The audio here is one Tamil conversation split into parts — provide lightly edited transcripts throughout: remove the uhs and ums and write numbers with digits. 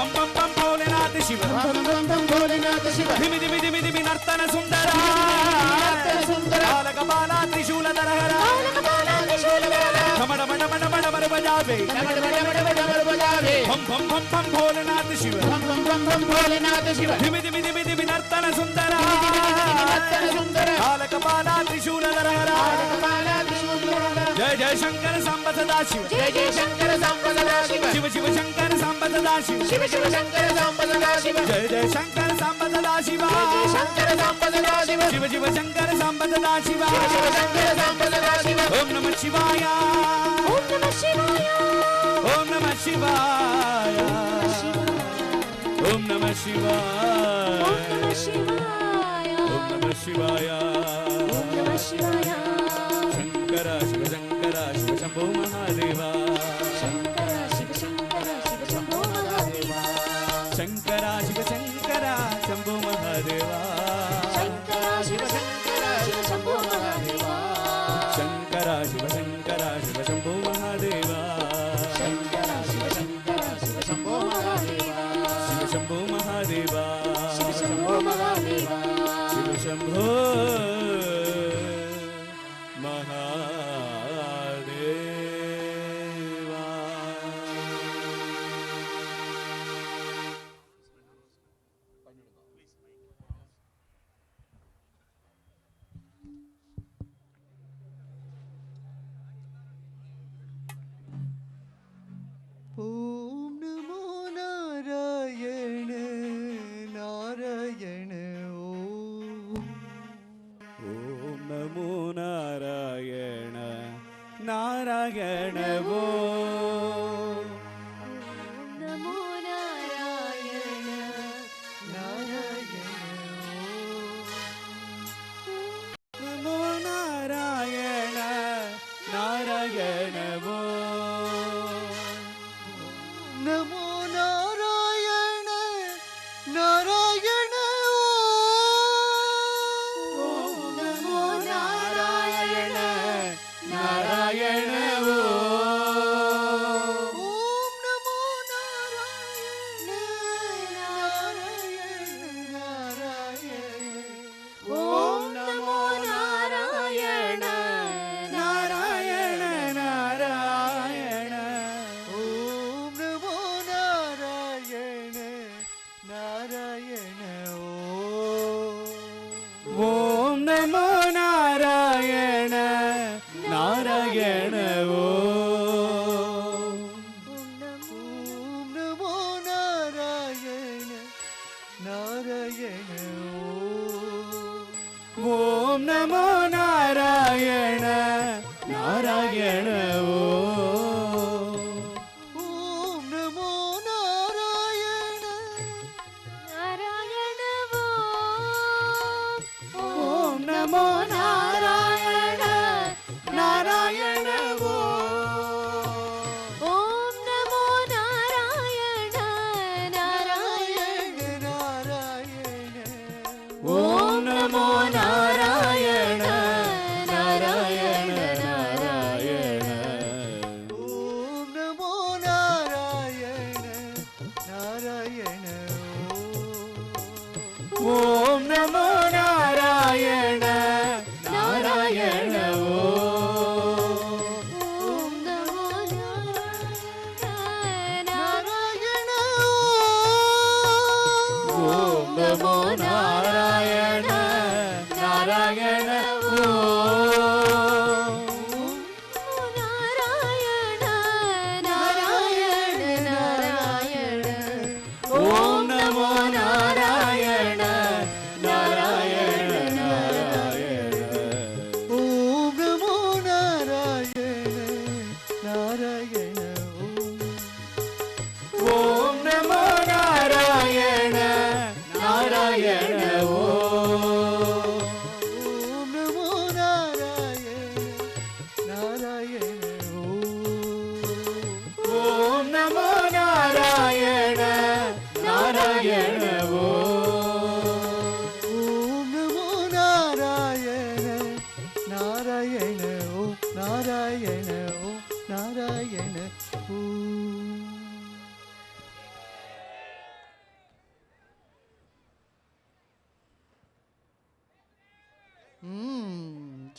பம் பம் பம் भोलेनाथ शिव भोलेनाथ शिव धिमि धिमि धिमि धिमि नर्तन सुंदरा बालकबाला त्रिशूलधरहरा डमड मड मड मड मड बजावे भम भम भम भम भोलेनाथ शिव भोलेनाथ शिव धिमि धिमि धिमि धिमि नर्तन सुंदरा बालकबाला त्रिशूलधरहरा जय जय शंकर सांब सदा शिव जय जय शंकर सांब सदा शिव शिव शिव शंकर सांब सदा शिव शिव शिव शंकर सांब सदा शिव जय जय शंकर सांब सदा शिव शंकर सांब सदा शिव शिव शिव शंकर सांब सदा शिव शिव शंकर सांब सदा शिव ओम नमः शिवाय ओम नमः शिवाय ओम नमः शिवाय ओम नमः शिवाय ओम नमः शिवाय ओम नमः शिवाय ओम नमः शिवाय शंकर शिव शंभो महादेवा शंकर शिव शंभो महादेवा शंकर शिव शंभो महादेवा शंकर शिव शंभो महादेवा शंकर शिव शंभो महादेवा शंकर शिव शंभो महादेवा शिव शंभो महादेवा शिव शंभो महादेवा शिव शंभो ओम नमो नारायण नारायण ओम नमो नारायण नारायण ओम नमो नारायण नारायण नमो नारायण नारायण नमो नारायण नारायण ओम नमो नारायण नारायण ओम नमो नारायण नारायण ओम नमो नारायण नारायण नारायण ओम नमो नारायण नारायण ओम नमो नारायण नारायण ओम नमो नारायण नारायण ओम नमो नारायण नारायण ओम नमो नारायण नारायण ओम नमो नारायण नारायण ओम नमो नारायण नारायण नारायण ओम नमो नारायण नारायण नारायण ओम नमो नारायण नारायण ओम नमो नारायण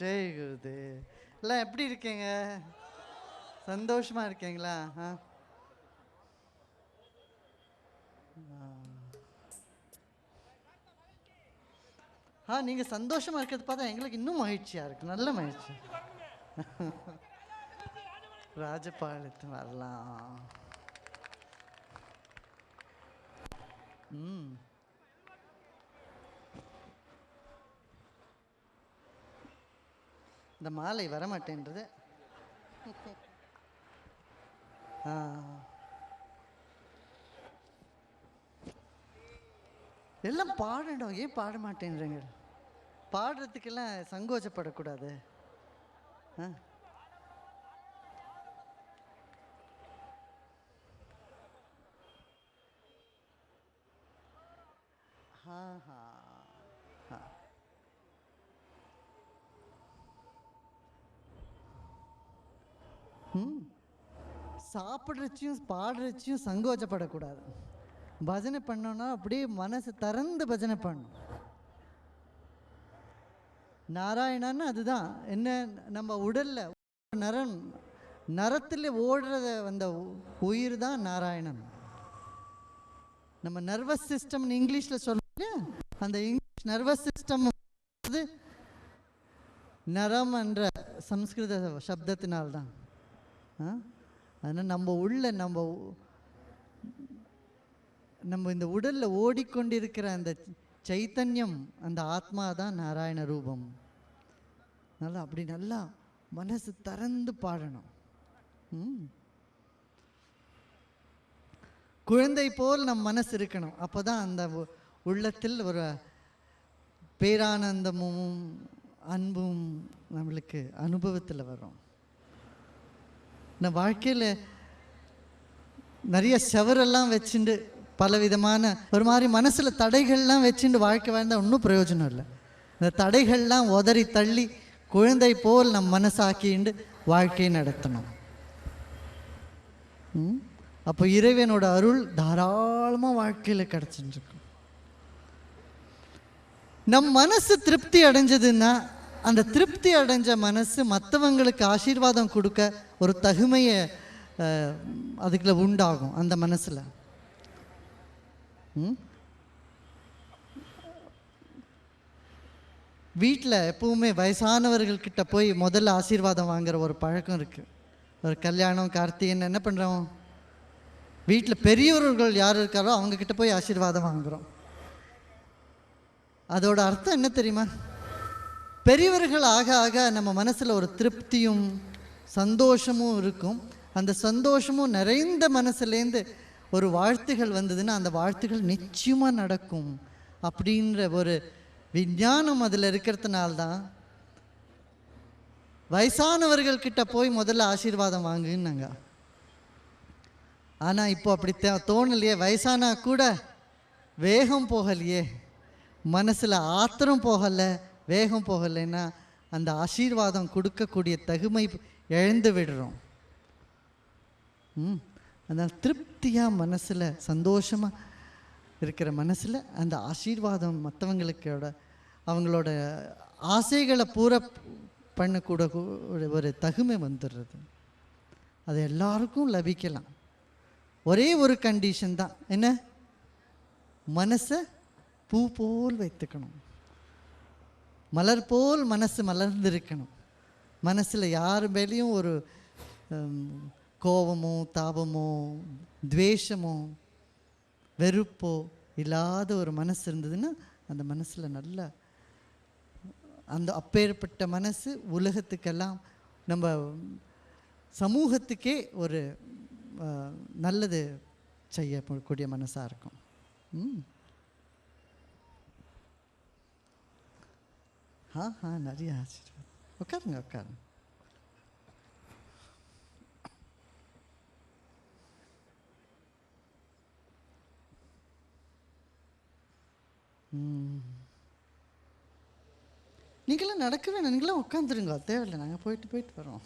ஜெய் குருதே. எல்லாம் எப்படி இருக்கீங்க? சந்தோஷமா இருக்கீங்களா? நீங்க சந்தோஷமா இருக்கிறது பார்த்தா எங்களுக்கு இன்னும் மகிழ்ச்சியா இருக்கு. நல்ல மகிழ்ச்சி. ராஜபாளையத்து வரலாம். இந்த மாலை வரமாட்டேன்றது. எல்லாம் பாடணும். ஏன் பாட மாட்டேன்றீங்க? பாடுறதுக்கெல்லாம் சங்கோச்சப்படக்கூடாது. சாப்பிட்றச்சியும் பாடுறச்சியும் சங்கோச்சப்படக்கூடாது. பஜனை பண்ணோன்னா அப்படியே மனசு திறந்து பஜனை பண்ணணும். நாராயணன்னு அதுதான். என்ன, நம்ம உடல்ல நரத்தில் ஓடுறத வந்த உயிர் தான் நாராயணன். நம்ம நர்வஸ் சிஸ்டம் இங்கிலீஷில் சொல்ல, அந்த இங்கிலீஷ் நர்வஸ் சிஸ்டம் நரம் என்ற சம்ஸ்கிருத சப்தத்தினால்தான். அதனால் நம்ம உள்ள நம்ம இந்த உடலில் ஓடிக்கொண்டிருக்கிற அந்த சைத்தன்யம், அந்த ஆத்மா தான் நாராயண ரூபம். நல்லா அப்படி நல்லா மனசு திறந்து பாடணும். குழந்தை போல் நம் மனசு இருக்கணும். அப்போ தான் அந்த உள்ளத்தில் ஒரு பேரானந்தமும் அன்பும் நம்மளுக்கு அனுபவத்தில் வரும். நான் வாழ்க்கையில் நிறைய செவரெல்லாம் வச்சுட்டு பலவிதமான ஒரு மாதிரி மனசில் தடைகள்லாம் வச்சுட்டு வாழ்க்கை வாழ்ந்தால் ஒன்றும் பிரயோஜனம் இல்லை. இந்த தடைகள்லாம் உதறி தள்ளி குழந்தை போல் நம் மனசாக்கிண்டு வாழ்க்கையை நடத்தணும். அப்போ இறைவனோட அருள் தாராளமாக வாழ்க்கையில் கிடச்சிட்டுருக்கும். நம் மனசு திருப்தி அடைஞ்சதுன்னா அந்த திருப்தி அடைஞ்ச மனசு மற்றவங்களுக்கு ஆசீர்வாதம் கொடுக்க ஒரு தகுமையை அதுக்குள்ள உண்டாகும் அந்த மனசில். வீட்டில் எப்பவுமே வயசானவர்கள்கிட்ட போய் முதல்ல ஆசீர்வாதம் வாங்குற ஒரு பழக்கம் இருக்குது. ஒரு கல்யாணம் கார்த்திகைன்னு என்ன பண்ணுறோம், வீட்டில் பெரியவர்கள் யார் இருக்காரோ அவங்கக்கிட்ட போய் ஆசீர்வாதம் வாங்குகிறோம். அதோட அர்த்தம் என்ன தெரியுமா? பெரியவர்கள் ஆக ஆக நம்ம மனசில் ஒரு திருப்தியும் சந்தோஷமும் இருக்கும். அந்த சந்தோஷமும் நிறைந்த மனசுலேருந்து ஒரு வாழ்த்துகள் வந்ததுன்னா அந்த வாழ்த்துகள் நிச்சயமாக நடக்கும் அப்படின்ற ஒரு விஞ்ஞானம் அதில் இருக்கிறதுனால்தான் வயசானவர்கள்கிட்ட போய் முதல்ல ஆசீர்வாதம் வாங்குன்னாங்க. ஆனால் இப்போ அப்படி தோணலையே. வயசானா கூட வேகம் போகலையே, மனசில் ஆத்திரம் போகலை, வேகம் போகலைன்னா அந்த ஆசீர்வாதம் கொடுக்கக்கூடிய தகுமை இழந்து விடுறோம். அதனால் திருப்தியாக மனசில் சந்தோஷமாக இருக்கிற மனசில் அந்த ஆசீர்வாதம் மற்றவங்களுக்கோட அவங்களோட ஆசைகளை பூரா பண்ணக்கூட ஒரு தகுமை வந்துடுறது. அது எல்லாருக்கும் லபிக்கலாம். ஒரே ஒரு கண்டிஷன் தான், என்ன? மனசை பூ போல் வைத்துக்கணும், மலர் போல் மனசு மலர்ந்திருக்கணும். மனசில் யார் மேலேயும் ஒரு கோபமோ தாபமோ துவேஷமோ வெறுப்போ இல்லாத ஒரு மனசு இருந்ததுன்னா அந்த மனசில் நல்ல அந்த அப்பேற்பட்ட மனசு உலகத்துக்கெல்லாம் நம்ம சமூகத்துக்கே ஒரு நல்லது செய்யக்கூடிய மனசாக இருக்கும். நிறைய ஆச்சரியம். உட்காருங்க உட்காருங்க. நீங்களாம் நடக்கவே, நீங்களாம் உட்காந்துருங்க, தேவையில்லை, நாங்கள் போயிட்டு வரோம்.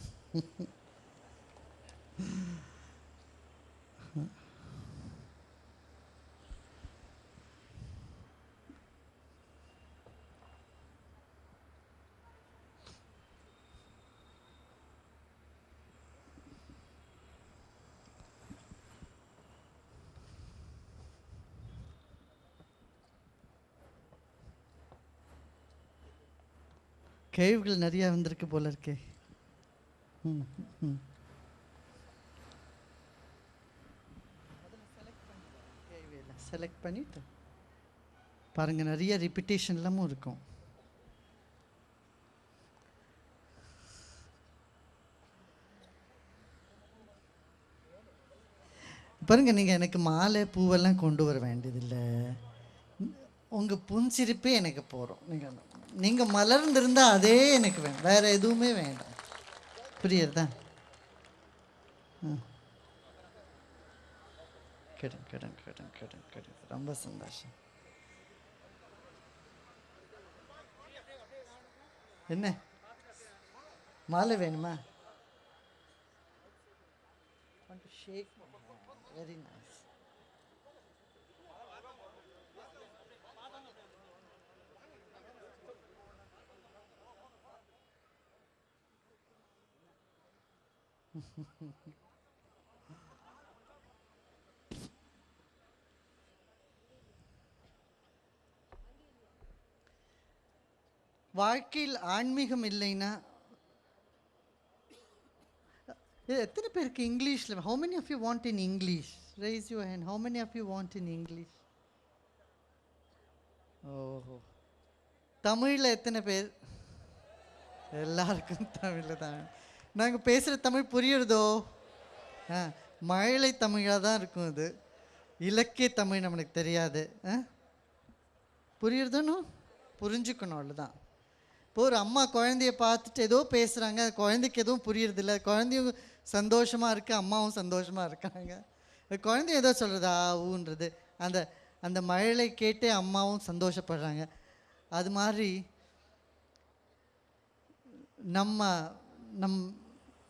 கேள்விகள் நிறையா வந்திருக்கு போல இருக்கே. ம் ம் செலக்ட் பண்ணிட்டு பாருங்கள், நிறைய ரிப்பீட்டேஷன் எல்லாமும் இருக்கும். பாருங்கள், நீங்கள் எனக்கு மாலை பூவெல்லாம் கொண்டு வர வேண்டியதில்லை. உங்கள் புன்சிரிப்பே எனக்கு போகிறோம். நீங்கள் மலர்ந்திருந்தால் அதே எனக்கு வேணும், வேறு எதுவுமே வேண்டாம். புரியுறதா? கிடும் கிடும் கிடும் கிடும் கிடும். ரொம்ப சந்தோஷம். என்ன மாலை வேணுமா? ஷேக். Very nice. வாழ்க்கையில் ஆன்மீகம் இல்லைன்னா எத்தனை பேருக்கு இங்கிலீஷில்? how many of you want in English? Raise your hand. How many of you want in English? ஓஹோ, தமிழில் எத்தனை பேர்? எல்லாருக்கும் தமிழில் தான். நாங்கள் பேசுகிற தமிழ் புரியுறதோ? மழலை தமிழாக தான் இருக்கும். இது இலக்கிய தமிழ் நம்மளுக்கு தெரியாது. புரியுறதுன்னு புரிஞ்சுக்கணும், அவ்வளோதான். இப்போ ஒரு அம்மா குழந்தைய பார்த்துட்டு ஏதோ பேசுகிறாங்க, குழந்தைக்கு எதுவும் புரியுறதில்ல. குழந்தையும் சந்தோஷமாக இருக்குது, அம்மாவும் சந்தோஷமாக இருக்காங்க. குழந்தைய ஏதோ சொல்கிறது ஊன்றது, அந்த அந்த மழலை கேட்டே அம்மாவும் சந்தோஷப்படுறாங்க. அது மாதிரி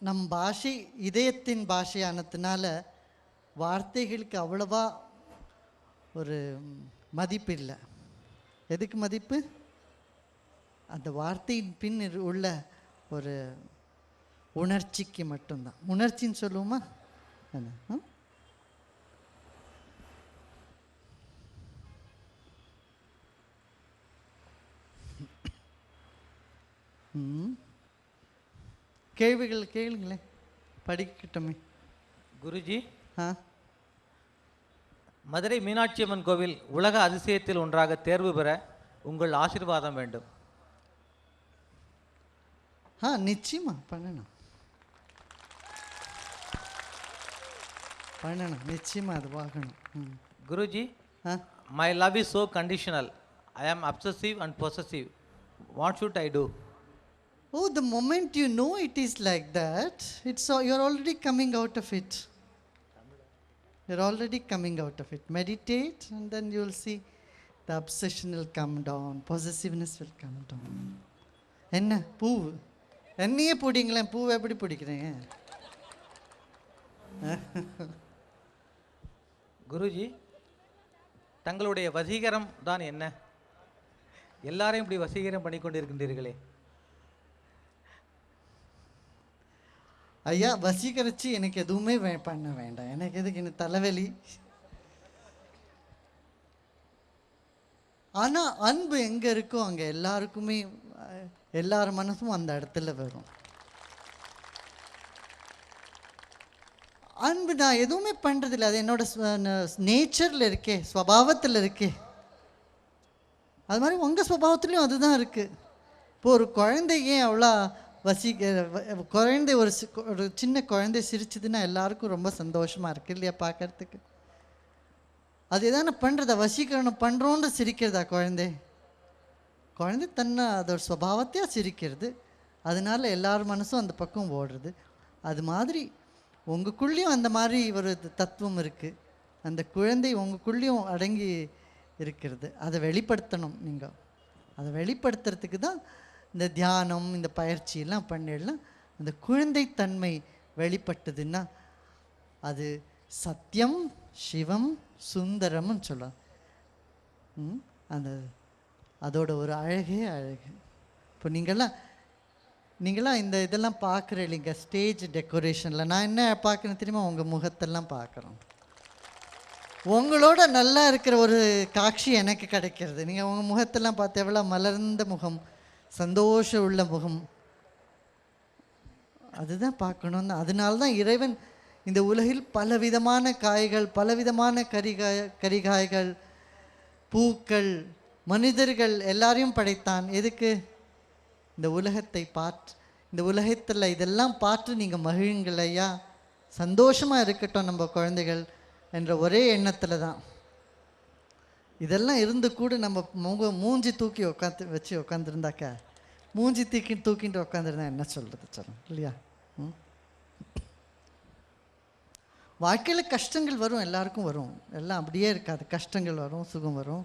நம் பாஷை இதயத்தின் பாஷையானதுனால வார்த்தைகளுக்கு அவ்வளவா ஒரு மதிப்பு இல்லை. எதுக்கு மதிப்பு? அந்த வார்த்தையின் பின் உள்ள ஒரு உணர்ச்சிக்கு மட்டும்தான். உணர்ச்சின்னு சொல்லுவோமா? என்ன கேள்விகள் கேளுங்களேன், படிக்கட்டுமே. குருஜி, மதுரை மீனாட்சி அம்மன் கோவில் உலக அதிசயத்தில் ஒன்றாக தேர்வு பெற உங்கள் ஆசீர்வாதம் வேண்டும். நிச்சயமா பண்ணணும், நிச்சயமா அது பார்க்கணும். Guruji, my love is so conditional. I am obsessive and possessive. What should I do? Oh, the moment you know it is like that, you're already coming out of it. You're already coming out of it. Meditate and then you'll see the obsession will come down, possessiveness will come down. என்ன பூ என்னையே பிடிங்களேன், பூவை எப்படி பிடிக்கிறீங்க? குருஜி, தங்களுடைய வசீகரம் தான் என்ன? எல்லாரையும் இப்படி வசீகரம் பண்ணி கொண்டு இருக்கின்றீர்களே. ஐயா, வசீகரிச்சு எனக்கு எதுவுமே பண்ண வேண்டாம். எனக்கு எதுக்கு? எனக்கு தலைவலி. ஆனால் அன்பு எங்கே இருக்கோ அங்கே எல்லாருக்குமே எல்லார் மனசும் அந்த இடத்துல வரும். அன்பு நான் எதுவுமே பண்ணுறதில்ல, அது என்னோட நேச்சரில் இருக்கே, ஸ்வபாவத்தில் இருக்கே. அது மாதிரி உங்கள் ஸ்வபாவத்துலேயும் அதுதான் இருக்குது. இப்போ ஒரு குழந்தை ஏன் அவ்வளோ குழந்தை ஒரு சின்ன குழந்தை சிரிச்சுதுன்னா எல்லாருக்கும் ரொம்ப சந்தோஷமாக இருக்குது இல்லையா பார்க்கறதுக்கு? அது எதான பண்ணுறதா? வசீகரணம் பண்ணுறோன்னு சிரிக்கிறதா குழந்தை? குழந்தை தன்னை அதோட ஸ்வபாவத்தையாக சிரிக்கிறது, அதனால எல்லார் மனசும் அந்த பக்கம் ஓடுறது. அது மாதிரி உங்களுக்குள்ளேயும் அந்த மாதிரி ஒரு தத்துவம் இருக்குது. அந்த குழந்தை உங்களுக்குள்ளேயும் அடங்கி இருக்கிறது. அதை வெளிப்படுத்தணும். நீங்கள் அதை வெளிப்படுத்துறதுக்கு தான் இந்த தியானம், இந்த பயிற்சியெல்லாம் பண்ணிடலாம். அந்த குழந்தைத்தன்மை வெளிப்பட்டதுன்னா அது சத்தியம், சிவம், சுந்தரம்னு சொல்லலாம். அந்த அதோட ஒரு அழகே அழகு. இப்போ நீங்களாம் இந்த இதெல்லாம் பார்க்குற இல்லைங்க, ஸ்டேஜ் டெக்கரேஷனில் நான் என்ன பார்க்குறேன் தெரியுமா? உங்கள் முகத்தெல்லாம் பார்க்குறோம். உங்களோட நல்லா இருக்கிற ஒரு காட்சி எனக்கு கிடைக்கிறது. நீங்கள் உங்கள் முகத்தெல்லாம் பார்த்து எவ்வளோ மலர்ந்த முகம், சந்தோஷம் உள்ள முகம், அதுதான் பார்க்கணும்னு. அதனால தான் இறைவன் இந்த உலகில் பலவிதமான காய்கள், பலவிதமான கரிகாய்கள், பூக்கள், மனிதர்கள் எல்லாரையும் படைத்தான். எதுக்கு? இந்த உலகத்தை இந்த உலகத்தில் இதெல்லாம் பார்த்து நீங்கள் மகிழுங்கள் ஐயா, சந்தோஷமாக இருக்கட்டும் நம்ம குழந்தைகள் என்ற ஒரே எண்ணத்தில் தான். இதெல்லாம் இருந்து கூட நம்ம மூஞ்சி தூக்கி வச்சு உட்காந்துருந்தாக்கா, மூஞ்சி தூக்கிட்டு உட்காந்துருந்தா என்ன சொல்கிறது சொல்லுங்க இல்லையா? வாழ்க்கையில் கஷ்டங்கள் வரும், எல்லாருக்கும் வரும், எல்லாம் அப்படியே இருக்காது. கஷ்டங்கள் வரும், சுகம் வரும்.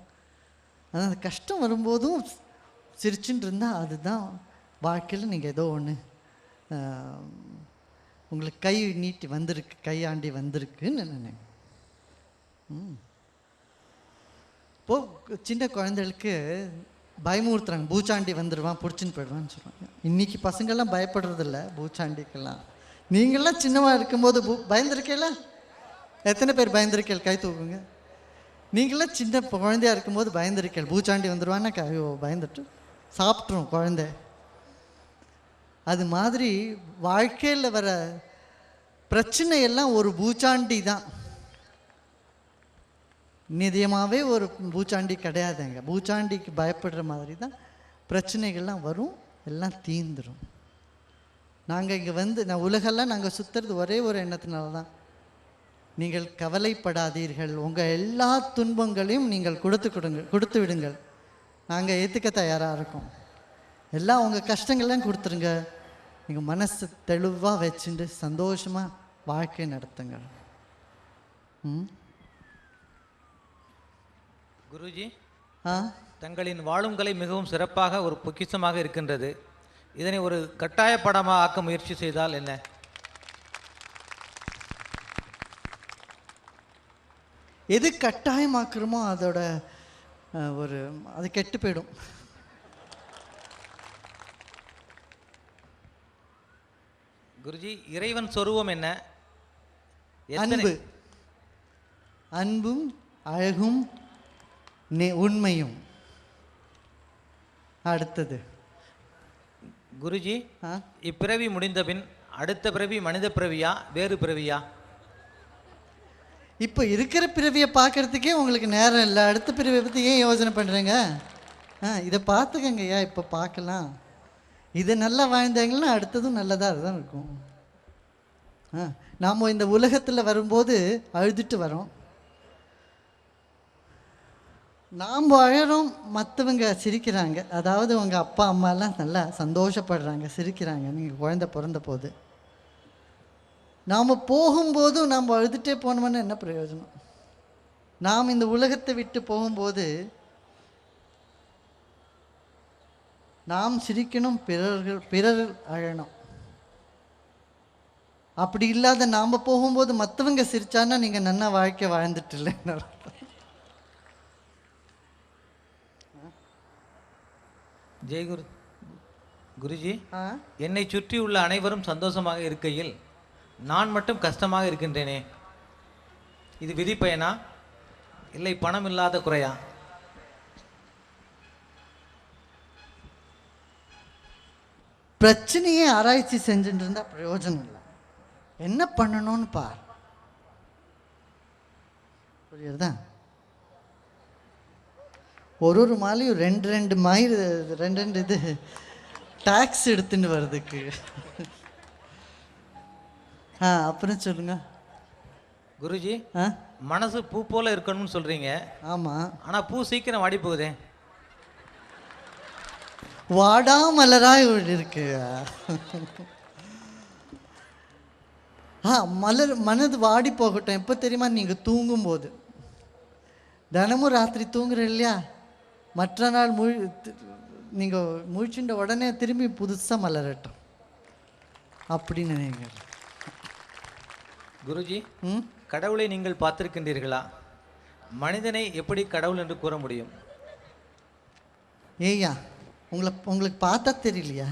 ஆனால் அந்த கஷ்டம் வரும்போதும் சிரிச்சுட்டு இருந்தால் அதுதான் வாழ்க்கையில் நீங்கள் ஏதோ ஒன்று உங்களுக்கு கை நீட்டி வந்திருக்கு, கையாண்டி வந்திருக்குன்னு நினைக்கிறேன். இப்போது சின்ன குழந்தைகளுக்கு பயமுறுத்துறாங்க, பூச்சாண்டி வந்துடுவான் பிடிச்சின்னு போயிடுவான்னு சொல்லுவாங்க. இன்றைக்கி பசங்கள்லாம் பயப்படுறதில்ல பூச்சாண்டிக்கெல்லாம். நீங்கள்லாம் சின்னமாக இருக்கும்போது பயந்துருக்கேல? எத்தனை பேர் பயந்துருக்கேள்? கை தூக்குங்க. நீங்களாம் சின்ன குழந்தையாக இருக்கும்போது பயந்துருக்கேள், பூச்சாண்டி வந்துடுவான்னா ஐயோ பயந்துட்டு சாப்பிட்ரும் குழந்தை. அது மாதிரி வாழ்க்கையில் வர பிரச்சனையெல்லாம் ஒரு பூச்சாண்டி தான். நிதியமாகவே ஒரு பூச்சாண்டி கிடையாதுங்க. பூச்சாண்டிக்கு பயப்படுற மாதிரி தான் பிரச்சனைகள்லாம் வரும், எல்லாம் தீந்துடும். நாங்கள் இங்கே நான் உலகெல்லாம் நாங்கள் சுற்றுறது ஒரே ஒரு எண்ணத்தினால தான். நீங்கள் கவலைப்படாதீர்கள், உங்கள் எல்லா துன்பங்களையும் நீங்கள் கொடுத்து விடுங்கள், நாங்கள் ஏற்றுக்க தயாராக இருக்கோம். எல்லாம் உங்கள் கஷ்டங்கள்லாம் கொடுத்துருங்க, நீங்கள் மனசு தெளிவாக வச்சுட்டு சந்தோஷமாக வாழ்க்கை நடத்துங்க. குருஜி, தங்களின் வாழும் கலை மிகவும் சிறப்பாக ஒரு பொக்கிஷமாக இருக்கின்றது. இதனை ஒரு கட்டாய படமாக ஆக்க முயற்சி செய்தால் என்ன? எது கட்டாயமாக்குறோமோ அதோட அது கெட்டு போயிடும். குருஜி, இறைவன் சொருவம் என்ன? அன்பு, அன்பும் அழகும் உண்மையும். அடுத்தது குருஜி, இப்பிறவி முடிந்த பின் அடுத்த பிறவி மனித பிறவியா வேறு பிறவியா? இப்போ இருக்கிற பிறவியை பார்க்கறதுக்கே உங்களுக்கு நேரம் இல்லை, அடுத்த பிறவியை பற்றி ஏன் யோசனை பண்ணுறீங்க? இதை பார்த்துக்கங்கய்யா, இப்போ பார்க்கலாம். இதை நல்லா வாழ்ந்தாங்கன்னா அடுத்ததும் நல்லதாக அதுதான் இருக்கும். நாம் இந்த உலகத்தில் வரும்போது அழுதுட்டு வரோம், நாம் அழறோம், மற்றவங்க சிரிக்கிறாங்க. அதாவது உங்கள் அப்பா அம்மாலாம் நல்லா சந்தோஷப்படுறாங்க, சிரிக்கிறாங்க நீங்கள் குழந்தை பிறந்த போது. நாம் போகும்போதும் நாம் அழுதுகிட்டே போனோம்னா என்ன பிரயோஜனம்? நாம் இந்த உலகத்தை விட்டு போகும்போது நாம் சிரிக்கணும், பிறர் அழணும். அப்படி இல்லாத நாம் போகும்போது மற்றவங்க சிரிச்சான்னா நீங்கள் நன்னா வாழ்க்கை வாழ்ந்துட்டு இல்லைன்னு. ஜெயகுரு குருஜி, என்னை சுற்றி உள்ள அனைவரும் சந்தோஷமாக இருக்கையில் நான் மட்டும் கஷ்டமாக இருக்கின்றேனே, இது விதி பயனா இல்லை பணம் இல்லாத குறையா? பிரச்சனையே ஆராய்ச்சி செஞ்சுட்டு இருந்தா பிரயோஜனம் இல்லை. என்ன பண்ணணும்னு பார், புரியுறதா? ஒரு மாலையும் ரெண்டு இது டாக்ஸ் எடுத்துன்னு வருதுக்கு. அப்புறம் சொல்லுங்க குருஜி. மனசு பூ போல இருக்கணும்னு சொல்றீங்க. ஆமா, ஆனா பூ சீக்கிரம் வாடி போகுதே. வாடாமலராய் இருக்கு. மனது வாடி போகட்டும். எப்போ தெரியுமா? நீங்கள் தூங்கும்போது. தினமும் ராத்திரி தூங்குற இல்லையா, மற்ற நாள் நீங்கள் முழிச்சுட்ட உடனே திரும்பி புதுசாக மலரட்டும் அப்படின்னு நினைக்கிறேன். குருஜி, கடவுளை நீங்கள் பார்த்திருக்கின்றீர்களா? மனிதனை எப்படி கடவுள் என்று கூற முடியும்? ஏய்யா, உங்களுக்கு பார்த்தா தெரியலையா?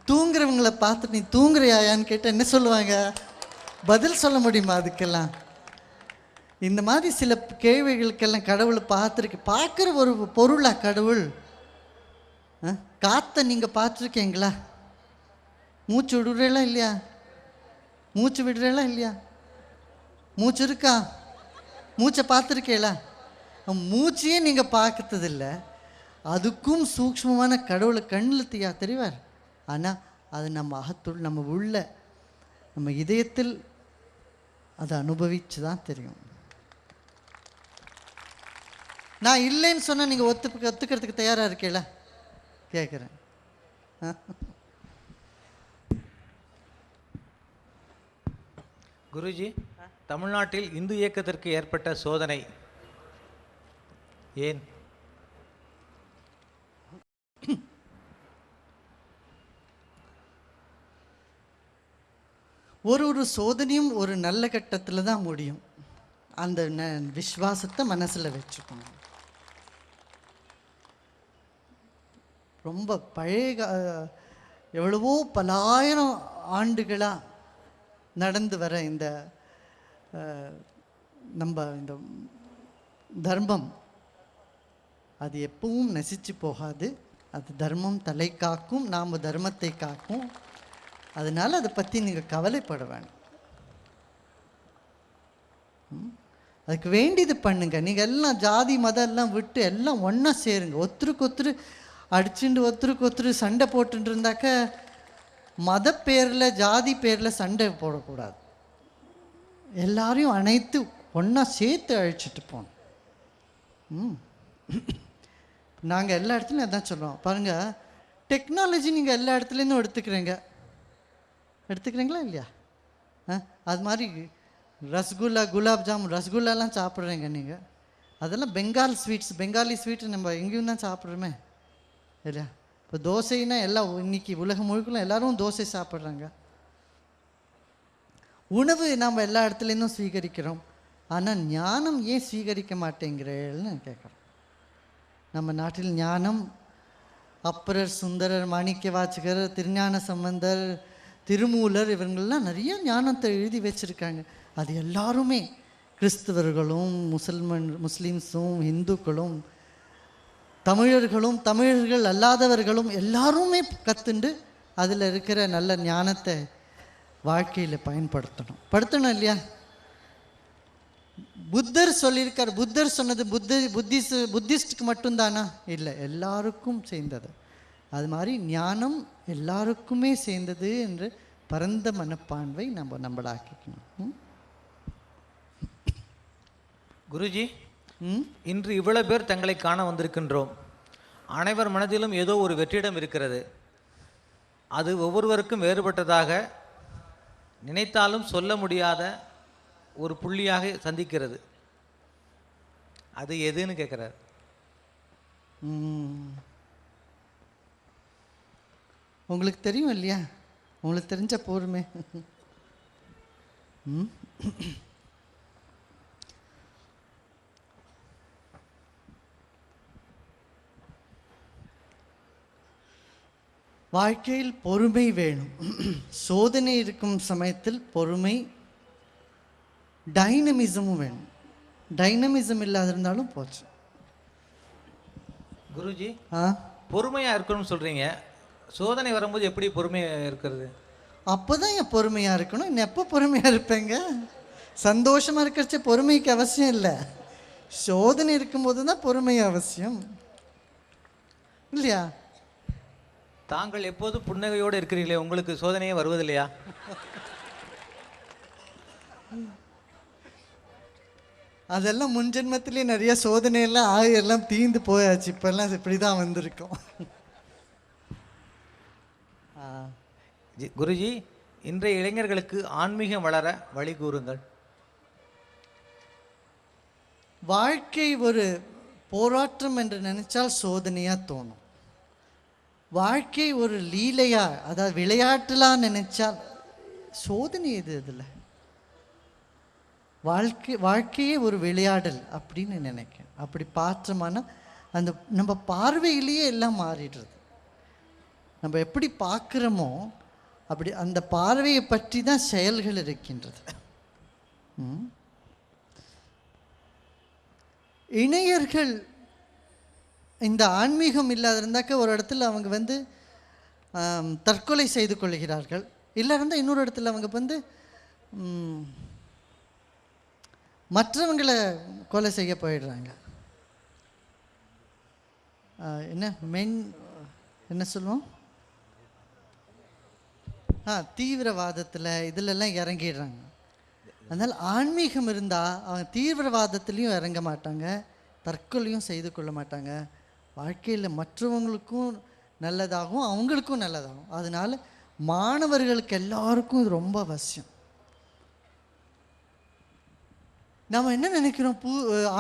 தூங்குறவங்களை பார்த்து நீ தூங்குறியாயான்னு கேட்டால் என்ன சொல்லுவாங்க? பதில் சொல்ல முடியுமா அதுக்கெல்லாம்? இந்த மாதிரி சில கேள்விகளுக்கெல்லாம் கடவுளை பார்க்குற ஒரு பொருளா கடவுள்? காற்றை நீங்கள் பார்த்துருக்கீங்களா? மூச்சு விடுறீங்களா இல்லையா? மூச்சு விடுறீங்களா இல்லையா? மூச்சு இருக்கா? மூச்சை பார்த்துருக்கீங்களா? மூச்சையே நீங்கள் பார்க்கறதில்ல. அதுக்கும் சூக்ஷ்மமான கடவுளை கண்ணில் தெரிவார். ஆனால் அது நம்ம அகத்துள், நம்ம உள்ள, நம்ம இதயத்தில் அதை அனுபவித்து தான் தெரியும். நான் இல்லைன்னு சொன்னால் நீங்கள் ஒத்துக்கிறதுக்கு தயாராக இருக்கீங்களா கேட்குறேன். குருஜி, தமிழ்நாட்டில் இந்து இயக்கத்திற்கு ஏற்பட்ட சோதனை ஏன்? ஒரு சோதனையும் ஒரு நல்ல கட்டத்தில் தான் முடியும். அந்த விசுவாசத்தை மனசில் வச்சுக்கணும். ரொம்ப பழைய எவ்வளவோ பலாயிரம் ஆண்டுகளாக நடந்து வர இந்த நம்ம இந்த தர்மம் அது எப்பவும் நசிச்சு போகாது. அது தர்மம் தலை காக்கும், நாம் தர்மத்தை காக்கும். அதனால் அதை பற்றி நீங்கள் கவலைப்பட வேணும். அதுக்கு வேண்டியது பண்ணுங்க. நீங்கள் எல்லாம் ஜாதி மதம் எல்லாம் விட்டு எல்லாம் ஒன்றா சேருங்க. ஒருத்தருக்கு ஒருத்தர் அடிச்சுட்டு ஒருத்தருக்கு ஒருத்தர் சண்டை போட்டுட்டு இருந்தாக்க மத பேரில் ஜாதி பேரில் சண்டை போடக்கூடாது. எல்லாரையும் அனைத்து ஒன்றா சேர்த்து அழைச்சிட்டு போகணும். நாங்கள் எல்லா இடத்துலையும் அதான் சொல்கிறோம். பாருங்கள், டெக்னாலஜி நீங்கள் எல்லா இடத்துலேருந்தும் எடுத்துக்கிறீங்களா இல்லையா? அது மாதிரி ரசகுல்லா, குலாப் ஜாமுன், ரசகுல்லாலாம் சாப்பிட்றீங்க நீங்கள். அதெல்லாம் பெங்காலி ஸ்வீட்ஸ் நம்ம எங்கேயும் தான் சாப்பிட்றோமே இல்லையா? இப்போ தோசைன்னா எல்லாம் இன்னைக்கு உலகம் முழுக்கலாம் எல்லோரும் தோசை சாப்பிட்றாங்க. உணவு நாம் எல்லா இடத்துலேருந்தும் ஸ்வீகரிக்கிறோம். ஆனால் ஞானம் ஏன் ஸ்வீகரிக்க மாட்டேங்கிறேன்னு கேட்குறோம். நம்ம நாட்டில் ஞானம் அப்பரர், சுந்தரர், மாணிக்க வாசகர், திருஞான சம்பந்தர், திருமூலர் இவங்கள்லாம் நிறைய ஞானத்தை எழுதி வச்சுருக்காங்க. அது எல்லாருமே கிறிஸ்தவர்களும் முஸ்லீம்ஸும் இந்துக்களும் தமிழர்களும் தமிழர்கள் அல்லாதவர்களும் எல்லாருமே கற்றுண்டு அதில் இருக்கிற நல்ல ஞானத்தை வாழ்க்கையில் படுத்தணும் இல்லையா? புத்தர் சொல்லியிருக்கார். புத்தர் சொன்னது புத்திஸ்டுக்கு மட்டும்தானா? இல்லை, எல்லாருக்கும் சேர்ந்தது. அது மாதிரி ஞானம் எல்லாருக்குமே சேர்ந்தது என்று பரந்த மனப்பான்மை நம்மளாக்கிக்கணும். குருஜி, இன்று இவ்வளவு பேர் தங்களை காண வந்திருக்கின்றோம். அனைவர் மனதிலும் ஏதோ ஒரு வெற்றிடம் இருக்கிறது. அது ஒவ்வொருவருக்கும் வேறுபட்டதாக, நினைத்தாலும் சொல்ல முடியாத ஒரு புள்ளியாக சந்திக்கிறது. அது எதுன்னு கேட்குறார். உங்களுக்கு தெரியும் இல்லையா? உங்களுக்கு தெரிஞ்ச போருமே. வாழ்க்கையில் பொறுமை வேணும். சோதனை இருக்கும் சமயத்தில் பொறுமை, டைனமிசமும் வேணும். டைனமிசம் இல்லாத இருந்தாலும் போச்சு. குருஜி, பொறுமையாக இருக்கணும்னு சொல்கிறீங்க. சோதனை வரும்போது எப்படி பொறுமையாக இருக்கிறது? அப்போ தான் என் பொறுமையாக இருக்கணும். இன்னும் எப்போ பொறுமையாக இருப்பேங்க? சந்தோஷமாக இருக்கிறச்ச பொறுமைக்கு அவசியம் இல்லை. சோதனை இருக்கும்போது தான் பொறுமை அவசியம் இல்லையா? தாங்கள் எப்போதும் புன்னகையோடு இருக்கிறீர்களே, உங்களுக்கு சோதனையே வருவதில்லையா? அதெல்லாம் முன்ஜென்மத்திலே நிறைய சோதனையெல்லாம் எல்லாம் தீர்ந்து போயாச்சு. இப்போல்லாம் இப்படி தான் வந்திருக்கோம். குருஜி, இன்றைய இளைஞர்களுக்கு ஆன்மீகம் வளர வழி கூறுங்கள். வாழ்க்கை ஒரு போராட்டம் என்று நினைச்சால் சோதனையாக தோணும். வாழ்க்கை ஒரு லீலையா, அதாவது விளையாட்டுலாம் நினைச்சால் சோதனை எது? இதில் வாழ்க்கையே ஒரு விளையாடல் அப்படின்னு நினைக்கிறேன். அப்படி பார்த்தோம்னா அந்த நம்ம பார்வையிலேயே எல்லாம் மாறிடுறது. நம்ம எப்படி பார்க்குறோமோ அப்படி அந்த பார்வையை பற்றி தான் செயல்கள் இருக்கின்றது. இணையர்கள் இந்த ஆன்மீகம் இல்லாத இருந்தாக்க ஒரு இடத்துல அவங்க வந்து தற்கொலை செய்து கொள்கிறார்கள். இல்லை இருந்தால் இன்னொரு இடத்துல அவங்க வந்து மற்றவங்களை கொலை செய்ய போயிடுறாங்க. என்ன சொல்லுவோம், தீவிரவாதத்தில் இதிலெல்லாம் இறங்கிடுறாங்க. அதனால் ஆன்மீகம் இருந்தால் அவங்க தீவிரவாதத்துலேயும் இறங்க மாட்டாங்க, தற்கொலையும் செய்து கொள்ள மாட்டாங்க. வாழ்க்கையில் மற்றவங்களுக்கும் நல்லதாகும், அவங்களுக்கும் நல்லதாகும். அதனால் மாணவர்களுக்கு எல்லாருக்கும் இது ரொம்ப அவசியம். நம்ம என்ன நினைக்கிறோம்,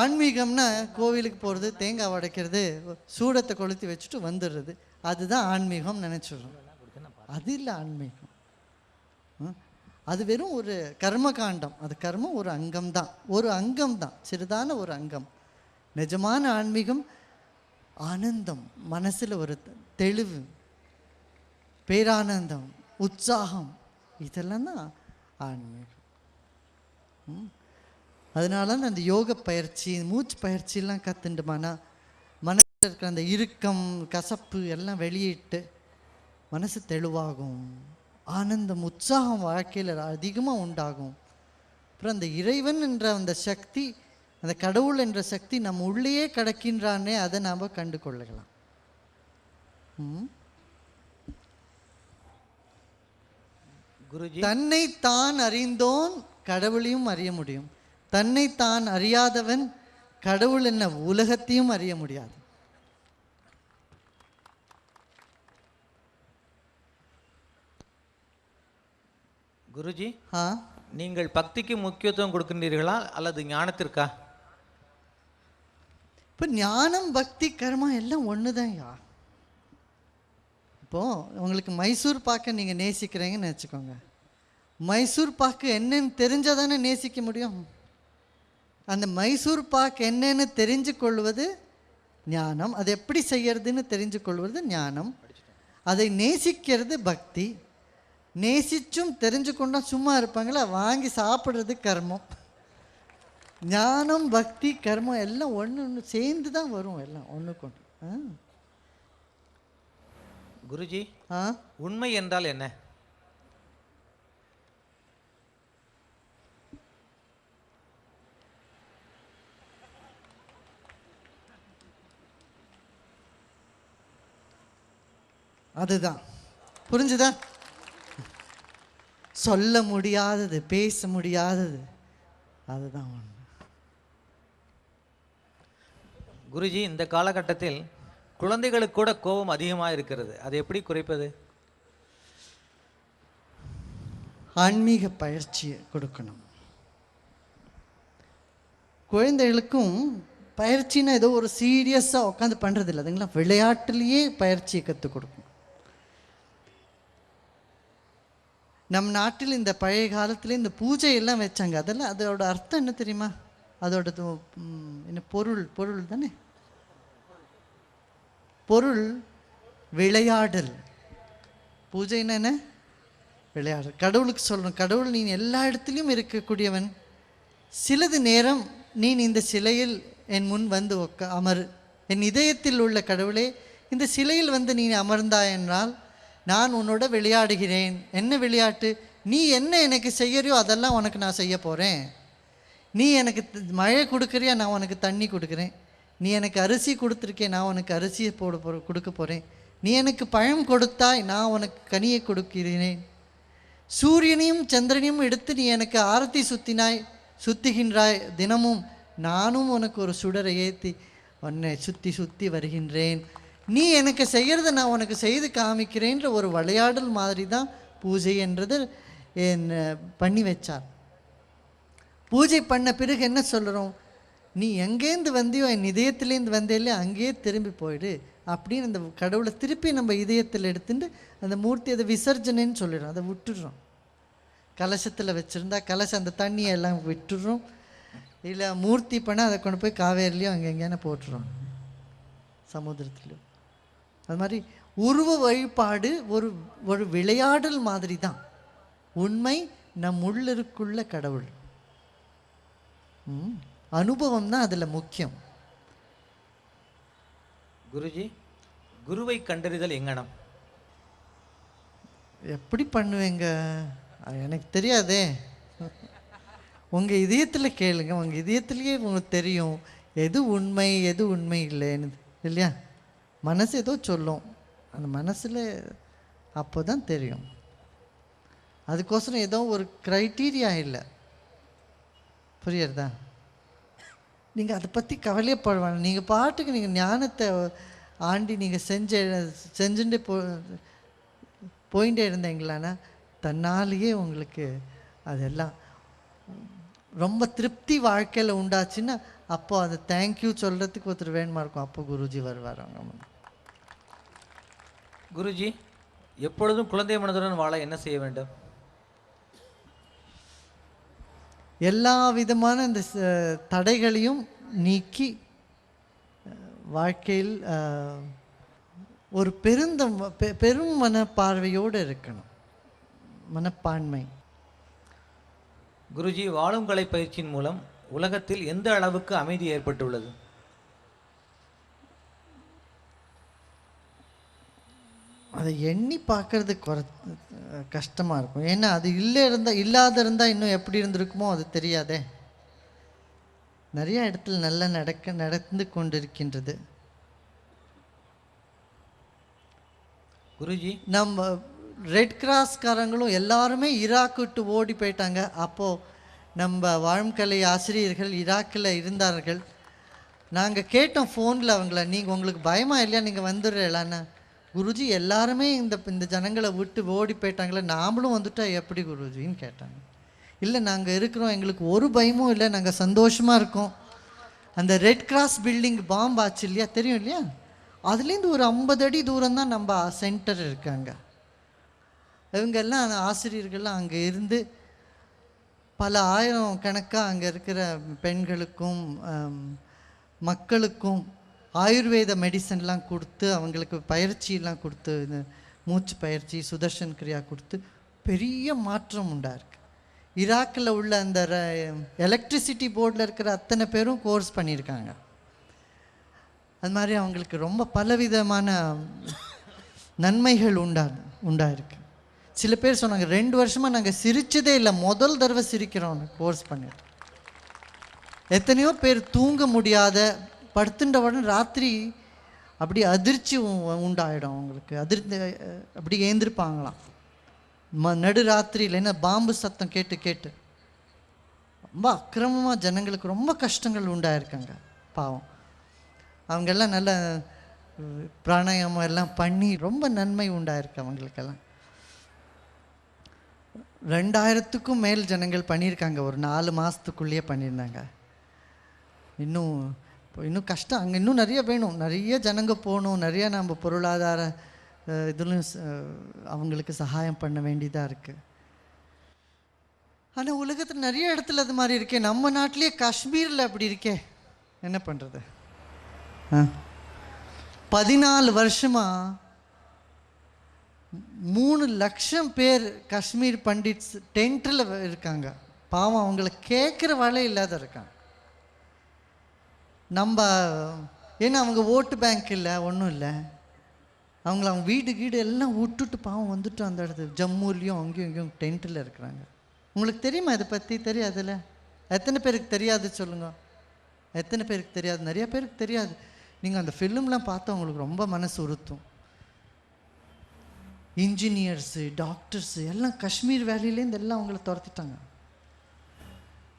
ஆன்மீகம்னா கோவிலுக்கு போகிறது, தேங்காய் உடைக்கிறது, சூடத்தை கொளுத்தி வச்சுட்டு வந்துடுறது, அதுதான் ஆன்மீகம் நினச்சிடுறோம். அது இல்லை ஆன்மீகம். அது வெறும் ஒரு கர்மகாண்டம். அது கர்மம் ஒரு அங்கம்தான், ஒரு அங்கம்தான், சிறிதான ஒரு அங்கம். நிஜமான ஆன்மீகம் ஆனந்தம், மனசில் ஒரு தெளிவு, பேரானந்தம், உற்சாகம், இதெல்லாம் தான் ஆன்மீகம். அதனால தான் அந்த யோக பயிற்சி, மூச்சு பயிற்சியெல்லாம் கற்றுண்டுமானா மனசில் இருக்கிற அந்த இறுக்கம், கசப்பு எல்லாம் வெளியிட்டு மனசு தெளிவாகும், ஆனந்தம், உற்சாகம் வாழ்க்கையில் அதிகமாக உண்டாகும். அப்புறம் அந்த இறைவன் என்ற அந்த சக்தி, அந்த கடவுள் என்ற சக்தி நம்ம உள்ளேயே கிடக்கின்றானே, அதை நாம் கண்டு கொள்ளலாம். குருஜி, தன்னை தான் அறிந்தோன் கடவுளையும் அறிய முடியும், தன்னை தான் அறியாதவன் கடவுள் என்ன உலகத்தையும் அறிய முடியாது. குருஜி, நீங்கள் பக்திக்கு முக்கியத்துவம் கொடுக்கின்றீர்களா அல்லது ஞானத்திற்கா? இப்போ ஞானம், பக்தி, கர்மம் எல்லாம் ஒன்று தான்யா. இப்போது உங்களுக்கு மைசூர் பாக்கை நீங்கள் நேசிக்கிறீங்கன்னு வச்சுக்கோங்க. மைசூர் பாக்கு என்னன்னு தெரிஞ்சால் தானே நேசிக்க முடியும். அந்த மைசூர் பாக்கு என்னன்னு தெரிஞ்சு கொள்வது ஞானம், அதை எப்படி செய்யறதுன்னு தெரிஞ்சு கொள்வது ஞானம், அதை நேசிக்கிறது பக்தி. நேசிச்சும் தெரிஞ்சு கொண்டா சும்மா இருப்பாங்களா, வாங்கி சாப்பிட்றது கர்மம். ஞானம், பக்தி, கர்மம் எல்லாம் ஒன்று ஒன்று சேர்ந்து தான் வரும், எல்லாம் ஒன்று கொண்டு. குருஜி, உண்மை என்றால் என்ன? அதுதான், புரிஞ்சுதா? சொல்ல முடியாதது, பேச முடியாதது, அதுதான் ஒன்று. குருஜி, இந்த காலகட்டத்தில் குழந்தைகளுக்கு கூட கோபம் அதிகமாக இருக்கிறது, அதை எப்படி குறைப்பது? ஆன்மீக பயிற்சியை கொடுக்கணும். குழந்தைகளுக்கும் பயிற்சின்னா ஏதோ ஒரு சீரியஸாக உட்காந்து பண்ணுறது இல்லை, அதுங்களா விளையாட்டுலேயே பயிற்சியை கற்றுக் கொடுக்கணும். நம் நாட்டில் இந்த பழைய காலத்தில் இந்த பூஜை எல்லாம் வச்சாங்க, அதெல்லாம் அதோட அர்த்தம் என்ன தெரியுமா? அதோட என்ன பொருள் தானே, பொருள் விளையாடல். பூஜைன்னா என்ன? விளையாடல். கடவுளுக்கு சொல்லணும், கடவுள் நீ எல்லா இடத்துலையும் இருக்கக்கூடியவன், சிறிது நேரம் நீ இந்த சிலையில் என் முன் வந்து அமரு, என் இதயத்தில் உள்ள கடவுளே இந்த சிலையில் வந்து நீ அமர்ந்தாய் என்றால் நான் உன்னோட விளையாடுகிறேன். என்ன விளையாட்டு? நீ என்ன எனக்கு செய்யறியோ அதெல்லாம் உனக்கு நான் செய்ய போகிறேன். நீ எனக்கு மழை கொடுக்குறியா, நான் உனக்கு தண்ணி கொடுக்குறேன். நீ எனக்கு அரிசி கொடுத்துருக்கேன், நான் உனக்கு அரிசியை கொடுக்க போகிறேன். நீ எனக்கு பழம் கொடுத்தாய், நான் உனக்கு கனியை கொடுக்கிறேன். சூரியனையும் சந்திரனையும் எடுத்து நீ எனக்கு ஆரத்தி சுத்துகின்றாய் தினமும், நானும் உனக்கு ஒரு சுடரை ஏற்றி உன்னை சுற்றி வருகின்றேன். நீ எனக்கு செய்கிறத நான் உனக்கு செய்து காமிக்கிறேன்ற ஒரு விளையாடல் மாதிரி தான் பூஜை என்றது பண்ணி வச்சார். பூஜை பண்ண பிறகு என்ன சொல்கிறோம்? நீ எங்கேருந்து வந்தியோ, என் இதயத்துலேருந்து வந்தேல்ல, அங்கேயே திரும்பி போயிடு அப்படின்னு அந்த கடவுளை திருப்பி நம்ம இதயத்தில் எடுத்துட்டு அந்த மூர்த்தி அதை விசர்ஜனைன்னு சொல்லிடுறோம், அதை விட்டுடுறோம். கலசத்தில் வச்சுருந்தா கலசம் அந்த தண்ணியை எல்லாம் விட்டுடுறோம். இல்லை மூர்த்தி பண்ணால் அதை கொண்டு போய் காவேரிலையும் அங்கே எங்கேயான போட்டுறோம், சமுத்திரத்துலையும். அது மாதிரி உருவ வழிபாடு ஒரு ஒரு விளையாடல் மாதிரி தான். உண்மை நம் உள்ளிருக்குள்ள கடவுள். அனுபவம் தான் அதில் முக்கியம். குருஜி, குருவை கண்டறிதல் எங்கனம்? எப்படி பண்ணுவீங்க? எனக்கு தெரியாதே. உங்கள் இதயத்தில் கேளுங்க. உங்கள் இதயத்துலேயே உங்களுக்கு தெரியும் எது உண்மை எது உண்மை இல்லைன்னு, இல்லையா? மனசு ஏதோ சொல்லும், அந்த மனசில் அப்போ தான் தெரியும். அதுக்கோசரம் ஏதோ ஒரு க்ரைட்டீரியா இல்லை, புரியுறதா? நீங்கள் அதை பற்றி கவலையே படுவாங்க. நீங்கள் பாட்டுக்கு நீங்கள் ஞானத்தை ஆண்டி நீங்கள் செஞ்சுட்டு போயிட்டே இருந்தீங்களான்னா தன்னாலேயே உங்களுக்கு அதெல்லாம் ரொம்ப திருப்தி வாழ்க்கையில் உண்டாச்சுன்னா அப்போ அதை தேங்க்யூ சொல்கிறதுக்கு ஒருத்தர் வேணுமா இருக்கும். அப்போ குருஜி வருவார். அவங்க குருஜி, எப்பொழுதும் குழந்தை மனதுடன் வாழ என்ன செய்ய வேண்டும்? எல்லா விதமான இந்த தடைகளையும் நீக்கி வாழ்க்கையில் ஒரு பெரும் மனப்பார்வையோடு இருக்கணும், மனப்பான்மை. குருஜி, வாழும் கலை பயிற்சியின் மூலம் உலகத்தில் எந்த அளவுக்கு அமைதி ஏற்பட்டுள்ளது? அதை எண்ணி பார்க்கறது கஷ்டமாக இருக்கும். ஏன்னா அது இல்லாத இருந்தால் இன்னும் எப்படி இருந்திருக்குமோ அது தெரியாதே. நிறைய இடத்துல நல்லா நடந்து கொண்டிருக்கின்றது. குருஜி, நம்ம ரெட் கிராஸ்காரங்களும் எல்லாருமே ஈராக் விட்டு ஓடி போயிட்டாங்க. அப்போது நம்ம வாழும்கலை ஆசிரியர்கள் ஈராக்கில் இருந்தார்கள். நாங்கள் கேட்டோம் ஃபோனில் அவங்கள, நீங்கள் உங்களுக்கு பயமா இல்லையா, நீங்கள் வந்துடுறீங்களான்னு. குருஜி, எல்லாருமே இந்த ஜனங்களை விட்டு ஓடி போயிட்டாங்களே, நாமளும் வந்துட்டா எப்படி குருஜின்னு கேட்டாங்க. இல்லை, நாங்கள் இருக்கிறோம், எங்களுக்கு ஒரு பயமும் இல்லை, நாங்கள் சந்தோஷமாக இருக்கோம். அந்த ரெட் கிராஸ் பில்டிங் பாம்பு ஆச்சு இல்லையா, தெரியும் இல்லையா? அதுலேருந்து ஒரு 50 அடி தூரம் தான் நம்ம சென்டர் இருக்காங்க. இவங்கெல்லாம் ஆசிரியர்கள்லாம் அங்கே இருந்து பல ஆயிரம் கணக்காக அங்கே இருக்கிற பெண்களுக்கும் மக்களுக்கும் ஆயுர்வேத மெடிசன்லாம் கொடுத்து அவங்களுக்கு பயிற்சியெல்லாம் கொடுத்து, இந்த மூச்சு பயிற்சி, சுதர்ஷன் கிரியா கொடுத்து பெரிய மாற்றம் உண்டாயிருக்கு. ஈராக்கில் உள்ள அந்த எலக்ட்ரிசிட்டி போர்டில் இருக்கிற அத்தனை பேரும் கோர்ஸ் பண்ணியிருக்காங்க. அது மாதிரி அவங்களுக்கு ரொம்ப பலவிதமான நன்மைகள் உண்டாயிருக்கு. சில பேர் சொன்னாங்க, 2 வருஷமாக நாங்கள் சிரித்ததே இல்லை, முதல் தடவை சிரிக்கிறோம் கோர்ஸ் பண்ணிட்டு. எத்தனையோ பேர் தூங்க முடியாத படுத்துட்ட உடனே ராத்திரி அப்படி அதிர்ச்சி உண்டாயிடும் அவங்களுக்கு. அப்படி ஏந்திருப்பாங்களாம் நடு ராத்திரியில். ஏன்னா பாம்பு சத்தம் கேட்டு ரொம்ப அக்கிரமமாக ஜனங்களுக்கு ரொம்ப கஷ்டங்கள் உண்டாயிருக்காங்க. பாவம், அவங்கெல்லாம் நல்ல பிராணாயாமம் எல்லாம் பண்ணி ரொம்ப நன்மை உண்டாயிருக்கு அவங்களுக்கெல்லாம். 2000க்கும் மேல் ஜனங்கள் பண்ணியிருக்காங்க, ஒரு 4 மாதத்துக்குள்ளேயே பண்ணியிருந்தாங்க. இன்னும் கஷ்டம், அங்கே இன்னும் நிறைய வேணும், நிறைய ஜனங்க போகணும், நிறைய நம்ம பொருளாதார இதுலையும் அவங்களுக்கு சகாயம் பண்ண வேண்டியதாக இருக்குது. ஆனால் உலகத்தில் நிறைய இடத்துல அது மாதிரி இருக்கே. நம்ம நாட்டிலே காஷ்மீரில் அப்படி இருக்கே, என்ன பண்ணுறது? 14 வருஷமாக 3 லட்சம் பேர் காஷ்மீர் பண்டிட்ஸ் டென்ட்டில் இருக்காங்க. பாவம், அவங்கள கேட்குற வேலை இல்லாத இருக்காங்க. நம்ம ஏன்னா அவங்க ஓட்டு பேங்க் இல்லை, ஒன்றும் இல்லை. அவங்க வீடு எல்லாம் விட்டுட்டு பாவம் வந்துட்டு அந்த இடத்துல ஜம்முலேயும் அங்கேயும் இங்கேயும் டென்ட்டில் இருக்கிறாங்க. உங்களுக்கு தெரியுமா இதை பற்றி? தெரியாதுல்ல? எத்தனை பேருக்கு தெரியாது சொல்லுங்க? எத்தனை பேருக்கு தெரியாது? நிறைய பேருக்கு தெரியாது. நீங்கள் அந்த ஃபிலிம்லாம் பார்த்தா உங்களுக்கு ரொம்ப மனசு உறுத்தும். இன்ஜினியர்ஸு, டாக்டர்ஸு எல்லாம் காஷ்மீர் வேலியிலேருந்து எல்லாம் அவங்கள துரத்திட்டாங்க.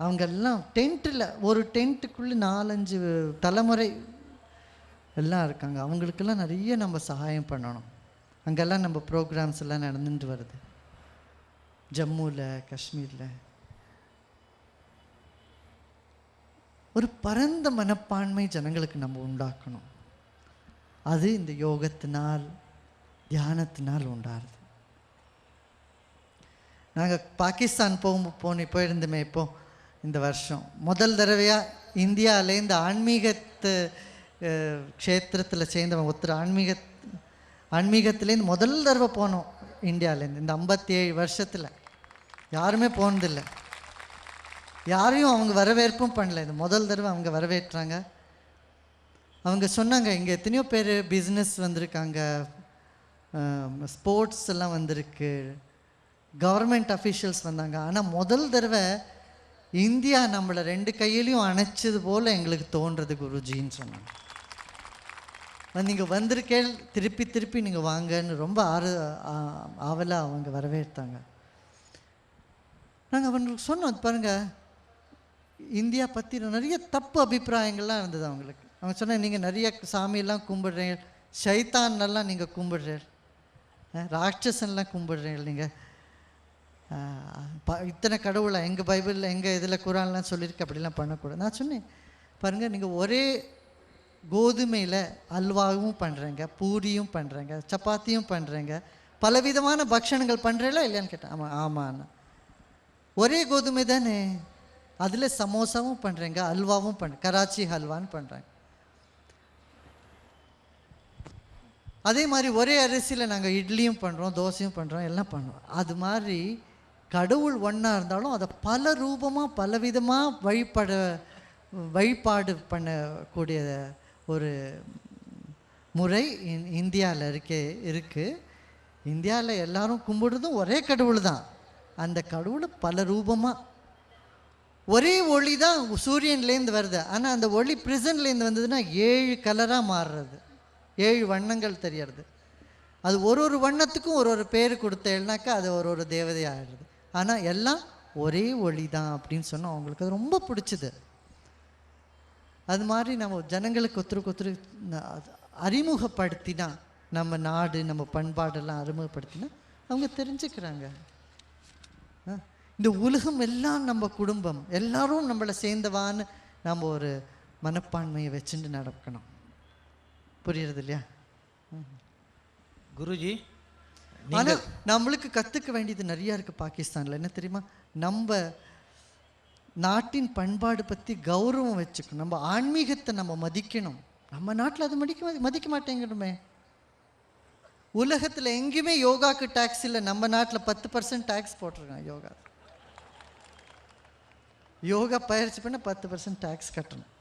அவங்கெல்லாம் டென்ட்டில், ஒரு டென்ட்டுக்குள்ளே 4-5 தலைமுறை எல்லாம் இருக்காங்க. அவங்களுக்கெல்லாம் நிறைய நம்ம சகாயம் பண்ணணும். அங்கெல்லாம் நம்ம ப்ரோக்ராம்ஸ் எல்லாம் நடந்துட்டு வருது, ஜம்முவில், காஷ்மீரில். ஒரு பரந்த மனப்பான்மை ஜனங்களுக்கு நம்ம உண்டாக்கணும். அது இந்த யோகத்தினால், தியானத்தினால் உண்டாருது. நாங்கள் பாகிஸ்தான் போயிருந்தோமே இப்போது இந்த வருஷம். முதல் தடவையாக இந்தியாவிலேருந்து ஆன்மீகத்து க்ஷேத்திரத்தில் சேர்ந்தவங்க ஒருத்தர் ஆன்மீகத்துலேருந்து முதல் தடவை போனோம் இந்தியாவிலேருந்து. இந்த 57 வருஷத்தில் யாருமே போனதில்லை, யாரையும் அவங்க வரவேற்பும் பண்ணல. இது முதல் தடவை அவங்க வரவேற்றாங்க. அவங்க சொன்னாங்க இங்கே எத்தனையோ பேர் பிஸ்னஸ் வந்திருக்காங்க, ஸ்போர்ட்ஸ் எல்லாம் வந்திருக்கு, கவர்மெண்ட் அஃபீஷியல்ஸ் வந்தாங்க. ஆனால் முதல் தடவை இந்தியா நம்மளை 2 கையிலையும் அணைச்சது போல் எங்களுக்கு தோன்றது குருஜின்னு சொன்னாங்க. நீங்கள் வந்திருக்கேள், திருப்பி திருப்பி நீங்கள் வாங்கன்னு ரொம்ப ஆவலாக அவங்க வரவேற்றாங்க. நாங்கள் அவங்களுக்கு சொன்னோம், பாருங்கள் இந்தியா பற்றி நிறைய தப்பு அபிப்பிராயங்கள்லாம் இருந்தது அவங்களுக்கு. அவங்க சொன்னாங்க நீங்கள் நிறைய சாமியெல்லாம் கும்பிடுறீங்க, ஷைத்தானெல்லாம் நீங்கள் கும்பிடுறீங்க, ராட்சசன்லாம் கும்பிடுறீங்க, நீங்கள் இத்தனை கடவுளை எங்கள் பைபிளில் எங்கள் இதில் குரான்லாம் சொல்லியிருக்கு, அப்படிலாம் பண்ணக்கூடாது. நான் சொன்னேன் பாருங்கள் நீங்கள் ஒரே கோதுமையில் அல்வாவும் பண்ணுறேங்க, பூரியும் பண்ணுறேங்க, சப்பாத்தியும் பண்ணுறேங்க, பலவிதமான பக்ஷணங்கள் பண்ணுறீங்களா இல்லையான்னு கேட்டேன். ஆமாம் ஆமாண்ணா. ஒரே கோதுமை தானே, அதில் சமோசாவும் பண்ணுறேங்க, அல்வாவும் கராச்சி ஹல்வான்னு பண்ணுறாங்க. அதே மாதிரி ஒரே அரிசியில் நாங்கள் இட்லியும் பண்ணுறோம், தோசையும் பண்ணுறோம், எல்லாம் பண்ணுறோம். அது மாதிரி கடவுள் ஒன்றா இருந்தாலும் அதை பல ரூபமாக பலவிதமாக வழிபாடு பண்ணக்கூடிய ஒரு முறை இந்தியாவில் இருக்குது. இந்தியாவில் எல்லாரும் கும்பிடுறதும் ஒரே கடவுள் தான். அந்த கடவுள் பல ரூபமாக, ஒரே ஒளி தான் சூரியன்லேருந்து வருது, ஆனால் அந்த ஒளி பிரிசன்லேருந்து வந்ததுன்னா 7 கலராக மாறுறது, 7 வண்ணங்கள் தெரியறது. அது ஒரு வண்ணத்துக்கும் ஒரு பேர் கொடுத்தேன்னாக்கா அது ஒரு தேவதை ஆகிடுது. ஆனால் எல்லாம் ஒரே ஒளி தான் அப்படின்னு சொன்னால் அவங்களுக்கு அது ரொம்ப பிடிச்சிது. அது மாதிரி நம்ம ஜனங்களுக்கு ஒருத்தருக்கு அறிமுகப்படுத்தினா, நம்ம நாடு நம்ம பண்பாடெல்லாம் அறிமுகப்படுத்தினா அவங்க தெரிஞ்சுக்கிறாங்க. இந்த உலகம் எல்லாம் நம்ம குடும்பம், எல்லாரும் நம்மளை சேர்ந்தவான்னு நம்ம ஒரு மனப்பான்மையை வச்சுட்டு நடக்கணும். புரியுறது இல்லையா குருஜி? ஆனால் நம்மளுக்கு கற்றுக்க வேண்டியது நிறையா இருக்குது பாகிஸ்தானில். என்ன தெரியுமா, நம்ம நாட்டின் பண்பாடு பற்றி கௌரவம் வச்சுக்கணும், நம்ம ஆன்மீகத்தை நம்ம மதிக்கணும். நம்ம நாட்டில் அது மதிக்க மாட்டேங்கிறோமே. உலகத்தில் எங்கேயுமே யோகாவுக்கு டேக்ஸ் இல்லை, நம்ம நாட்டில் 10% டேக்ஸ் போட்டிருக்காங்க. யோகா பயிற்சி பண்ண 10% டேக்ஸ் கட்டணும்.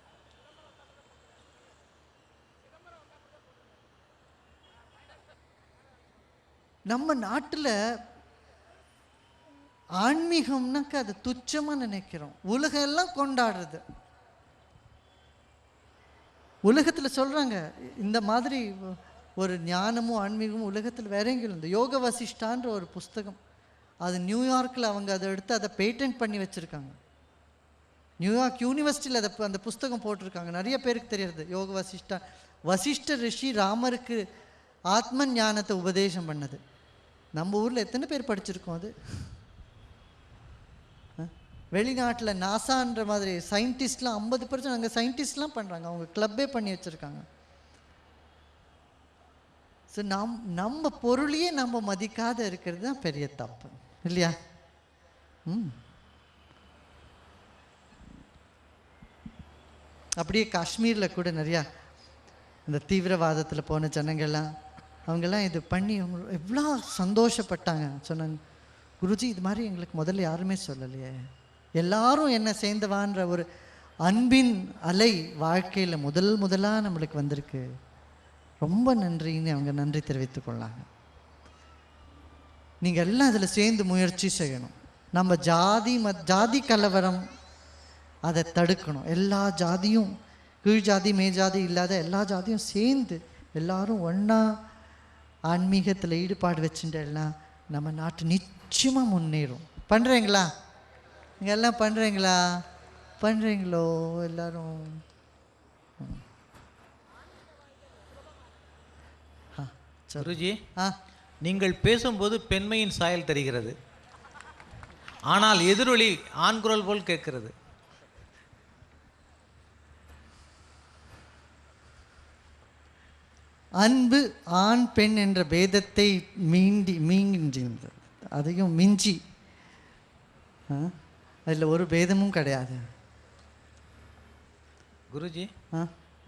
நம்ம நாட்டில் ஆன்மீகம்னாக்கா அது துச்சமாக நினைக்கிறோம். உலகம் எல்லாம் கொண்டாடுறது. உலகத்தில் சொல்கிறாங்க இந்த மாதிரி ஒரு ஞானமும் ஆன்மீகமும் உலகத்தில் வேற எங்கேயும் இல்லை. யோக வசிஷ்டான்ற ஒரு புஸ்தகம், அது நியூயார்க்கில் அவங்க அதை எடுத்து அதை பேட்டன்ட் பண்ணி வச்சுருக்காங்க. நியூயார்க் யூனிவர்சிட்டியில் அந்த புஸ்தகம் போட்டிருக்காங்க. நிறைய பேருக்கு தெரியாது யோக வசிஷ்டா. வசிஷ்ட ரிஷி ராமருக்கு ஆத்ம ஞானத்தை உபதேசம் பண்ணது. நம்ம ஊரில் எத்தனை பேர் படிச்சிருக்கோம் அது? வெளிநாட்டில் நாசான்ற மாதிரி சயின்டிஸ்ட்லாம் 50% அங்கே சயின்டிஸ்ட்லாம் பண்ணுறாங்க, அவங்க கிளப்பே பண்ணி வச்சுருக்காங்க. ஸோ நம்ம பொருளையே நம்ம மதிக்காத இருக்கிறது தான் பெரிய தப்பு இல்லையா? அப்படியே காஷ்மீரில் கூட நிறையா இந்த தீவிரவாதத்தில் போன ஜனங்கள்லாம் அவங்கெல்லாம் இது பண்ணி அவங்க எவ்வளோ சந்தோஷப்பட்டாங்க. சொன்னாங்க, குருஜி இது மாதிரி எங்களுக்கு முதல்ல யாருமே சொல்லலையே, எல்லாரும் என்ன சேர்ந்தவான்ற ஒரு அன்பின் அலை வாழ்க்கையில் முதலாக நம்மளுக்கு வந்திருக்கு, ரொம்ப நன்றின்னு அவங்க நன்றி தெரிவித்து கொள்ளாங்க. நீங்கள் எல்லாம் அதில் சேர்ந்து முயற்சி செய்யணும். நம்ம ஜாதி கலவரம் அதை தடுக்கணும். எல்லா ஜாதியும், கீழ் ஜாதி மேல் ஜாதி இல்லாத எல்லா ஜாதியும் சேர்ந்து எல்லாரும் ஒன்றா ஆன்மீகத்தில் ஈடுபாடு வச்சுட்டேன்னா நம்ம நாட்டு நிச்சயமாக முன்னேறும். பண்ணுறீங்களா? நீங்கள் எல்லாம் பண்ணுறீங்களோ எல்லாரும்? குருஜி, நீங்கள் பேசும்போது பெண்மையின் சாயல் தெரிகிறது, ஆனால் எதிரொலி ஆண் குரல் போல் கேட்கிறது. அன்பு ஆண் பெண் என்ற பேதத்தை மீங்கின்றது, அதையும் மிஞ்சி அதில் ஒரு பேதமும் கிடையாது. குருஜி,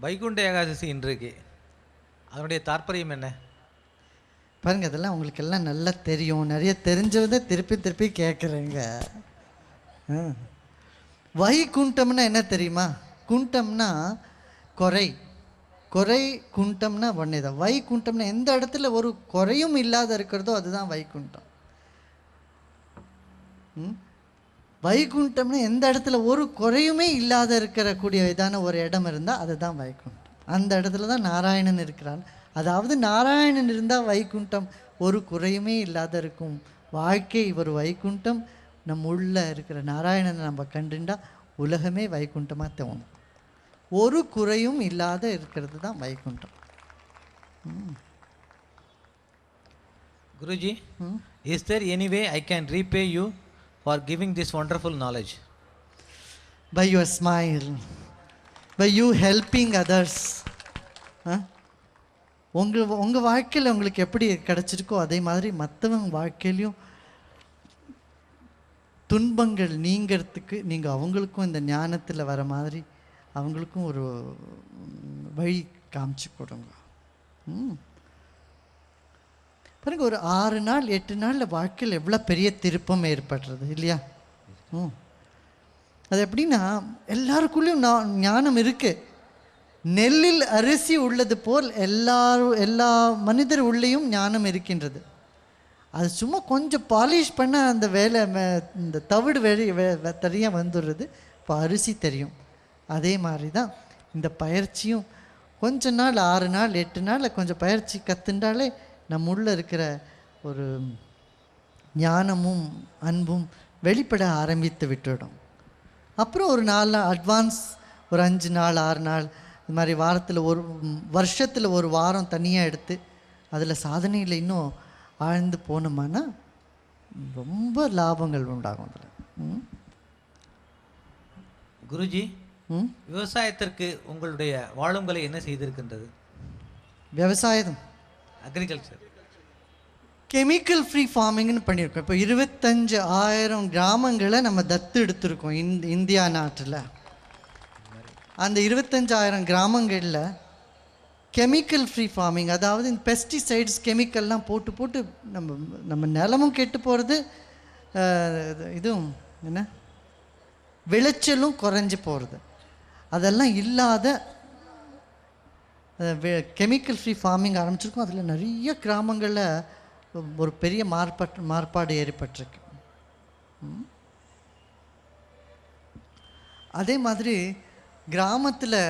வைகுண்ட ஏகாதசி இன்றைக்கு, அதனுடைய தாற்பயம் என்ன? பாருங்க, அதெல்லாம் உங்களுக்கு எல்லாம் நல்லா தெரியும். நிறைய தெரிஞ்சதை திருப்பி கேட்குறேங்க. வைகுண்டம்னா என்ன தெரியுமா? குண்டம்னா குறை, குறை குண்டம்னா ஒன்றே தான். வைகுண்டம்னா எந்த இடத்துல ஒரு குறையும் இல்லாத இருக்கிறதோ அதுதான் வைகுண்டம். வைகுண்டம்னா எந்த இடத்துல ஒரு குறையுமே இல்லாத இருக்கிற இதான ஒரு இடம் இருந்தால் அதுதான் வைகுண்டம். அந்த இடத்துல தான் நாராயணன் இருக்கிறான். அதாவது நாராயணன் இருந்தால் வைகுண்டம் ஒரு குறையுமே இல்லாத இருக்கும். வாழ்க்கை ஒரு வைகுண்டம். நம்ம உள்ள இருக்கிற நாராயணனை நம்ம கண்டுண்டா உலகமே வைகுண்டமாக தோணும். ஒரு குறையும் இல்லாத இருக்கிறது தான் Vaikuntham. Guruji, is there any way I can repay you for giving this wonderful knowledge? By your smile, by you helping others. உங்கள் வாழ்க்கையில் உங்களுக்கு எப்படி கிடச்சிருக்கோ அதே மாதிரி மற்றவங்க வாழ்க்கையிலையும் துன்பங்கள் நீங்கிறதுக்கு நீங்கள் அவங்களுக்கும் இந்த ஞானத்தில் வர மாதிரி அவங்களுக்கும் ஒரு வழி காமிச்சு கொடுங்க. பாருங்க, ஒரு 6 நாள் 8 நாளில் வாழ்க்கையில் எவ்வளோ பெரிய திருப்பம் ஏற்படுறது இல்லையா? அது எப்படின்னா எல்லாருக்குள்ளேயும் ஞானம் இருக்குது. நெல்லில் அரிசி உள்ளது போல் எல்லா மனிதர் உள்ளேயும் ஞானம் இருக்கின்றது. அது சும்மா கொஞ்சம் பாலிஷ் பண்ண அந்த வேலை இந்த தவிடு தனியாக வந்துடுறது. இப்போ அரிசி தெரியும். அதே மாதிரி தான் இந்த பயிற்சியும். கொஞ்ச நாள் 6 நாள் 8 நாளில் கொஞ்சம் பயிற்சி கற்றுண்டாலே நம்ம உள்ளே இருக்கிற ஒரு ஞானமும் அன்பும் வெளிப்பட ஆரம்பித்து விட்டுவிடும். அப்புறம் ஒரு 4 நாள் அட்வான்ஸ், ஒரு 5 நாள் 6 நாள் இது மாதிரி வாரத்தில் ஒரு வருஷத்தில் ஒரு வாரம் தனியாக எடுத்து அதில் சாதனையில் இன்னும் ஆழ்ந்து போனோம்னா ரொம்ப லாபங்கள் உண்டாகும் அதில். குருஜி, விவசாயத்திற்கு உங்களுடைய வாழுங்கலை என்ன செய்திருக்கின்றது? விவசாயம் அக்ரிகல்ச்சர் கெமிக்கல் ஃப்ரீ ஃபார்மிங்னு பண்ணியிருக்கோம். இப்போ 25,000 கிராமங்களை நம்ம தத்து எடுத்திருக்கோம் இந்தியா நாட்டில். அந்த 25,000 கிராமங்களில் கெமிக்கல் ஃப்ரீ ஃபார்மிங், அதாவது இந்த பெஸ்டிசைட்ஸ் கெமிக்கல்லாம் போட்டு நம்ம நிலமும் கெட்டு போகிறது, இதுவும் என்ன விளைச்சலும் குறைஞ்சி போகிறது, அதெல்லாம் இல்லாத கெமிக்கல் ஃப்ரீ ஃபார்மிங் ஆரம்பிச்சிருக்கோம். அதில் நிறைய கிராமங்களில் ஒரு பெரிய மாறுபாடு ஏற்பட்டிருக்கு. அதே மாதிரி கிராமத்தில்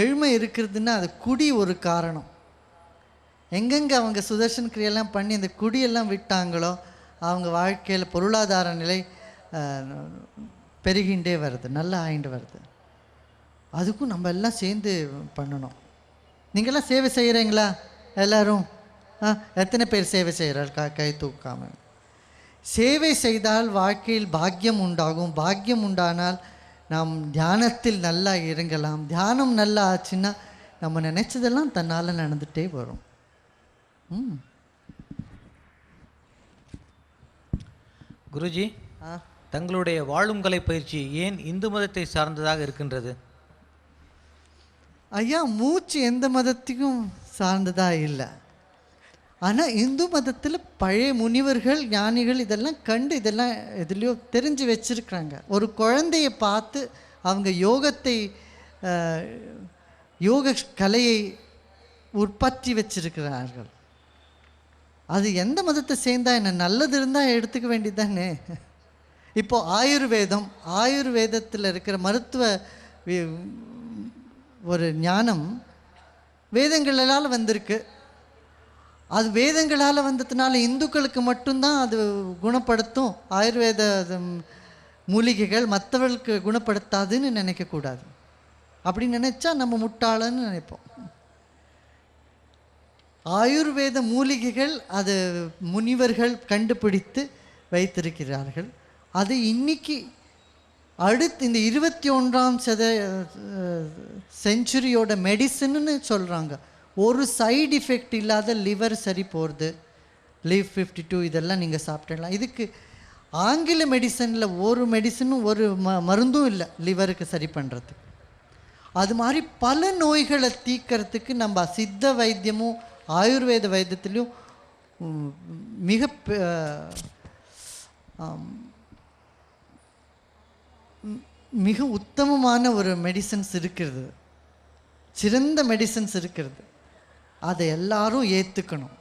எழுமை இருக்கிறதுன்னா அது குடி ஒரு காரணம். எங்கெங்கே அவங்க சுதர்சன கிரியெல்லாம் பண்ணி இந்த குடியெல்லாம் விட்டாங்களோ அவங்க வாழ்க்கையில் பொருளாதார நிலை பெருகின்றே வருது, நல்லா ஆயிண்டு வருது. அதுக்கும் நம்ம எல்லாம் சேர்ந்து பண்ணணும். நீங்கள்லாம் சேவை செய்கிறீங்களா? எல்லோரும் எத்தனை பேர் சேவை செய்கிறார்? கை தூக்காமல். சேவை செய்தால் வாழ்க்கையில் பாக்கியம் உண்டாகும். பாக்கியம் உண்டானால் நாம் தியானத்தில் நல்லா இறங்கலாம். தியானம் நல்லா ஆச்சுன்னா நம்ம நினைச்சதெல்லாம் தன்னால் நடந்துகிட்டே வரும். குருஜி, தங்களுடைய வாழும் கலை பயிற்சி ஏன் இந்து மதத்தை சார்ந்ததாக இருக்கின்றது? ஐயா, மூச்சு எந்த மதத்துக்கும் சார்ந்ததாக இல்லை. ஆனால் இந்து மதத்தில் பழைய முனிவர்கள் ஞானிகள் இதெல்லாம் கண்டு இதெல்லாம் எதுலேயோ தெரிஞ்சு வச்சுருக்குறாங்க. ஒரு குழந்தையை பார்த்து அவங்க யோக கலையை உற்பத்தி வச்சிருக்கிறார்கள். அது எந்த மதத்தை சேர்ந்தா என்ன, நல்லது இருந்தால் எடுத்துக்க வேண்டியது தானே. இப்போது ஆயுர்வேதத்தில் இருக்கிற மருத்துவ ஒரு ஞானம் வேதங்களால் வந்திருக்கு. அது வேதங்களால் வந்ததுனால இந்துக்களுக்கு மட்டும்தான் அது குணப்படுத்தும். ஆயுர்வேத மூலிகைகள் மற்றவர்களுக்கு குணப்படுத்தாதுன்னு நினைக்கக்கூடாது. அப்படி நினச்சா நம்ம முட்டாளன்னு நினைப்போம். ஆயுர்வேத மூலிகைகள் அது முனிவர்கள் கண்டுபிடித்து வைத்திருக்கிறார்கள். அது இன்னைக்கு அடுத்து இந்த 21ஆம் செஞ்சுரியோட மெடிசன்னு சொல்கிறாங்க. ஒரு சைடு எஃபெக்ட் இல்லாத லிவர் சரி போகிறது, லீவ் 52 இதெல்லாம் நீங்கள் சாப்பிட்டுடலாம். இதுக்கு ஆங்கில மெடிசனில் ஒரு மெடிசனும் ஒரு மருந்தும் இல்லை லிவருக்கு சரி பண்ணுறதுக்கு. அது மாதிரி பல நோய்களை தீர்க்கறதுக்கு நம்ம சித்த வைத்தியமும் ஆயுர்வேத வைத்தியத்திலையும் மிக உத்தமமான ஒரு மெடிசன்ஸ் இருக்கிறது. சிறந்த மெடிசன்ஸ் இருக்கிறது, அதை எல்லாரும் ஏற்றுக்கணும்.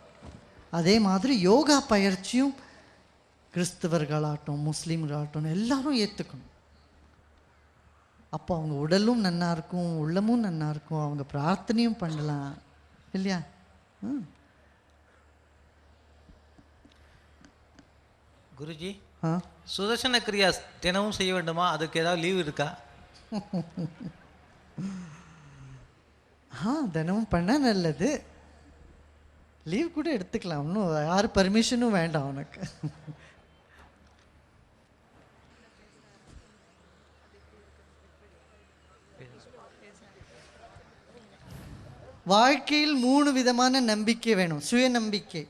அதே மாதிரி யோகா பயிற்சியும் கிறிஸ்தவர்களாகட்டும் முஸ்லீம்களாகட்டும் எல்லாரும் ஏற்றுக்கணும். அப்போ அவங்க உடலும் நன்னா இருக்கும், உள்ளமும் நன்னா இருக்கும், அவங்க பிரார்த்தனையும் பண்ணலாம் இல்லையா? குருஜி, சுதர்சன கிரியா தினமும் செய்ய வேண்டுமா? அதுக்கு ஏதாவது லீவ் இருக்கா? தினமும் பண்ண நல்லது. லீவ் கூட எடுத்துக்கலாம், இன்னும் யார் பர்மிஷனும் வேண்டாம் உனக்கு. வாழ்க்கையில் 3 விதமான நம்பிக்கை வேணும். சுய நம்பிக்கை,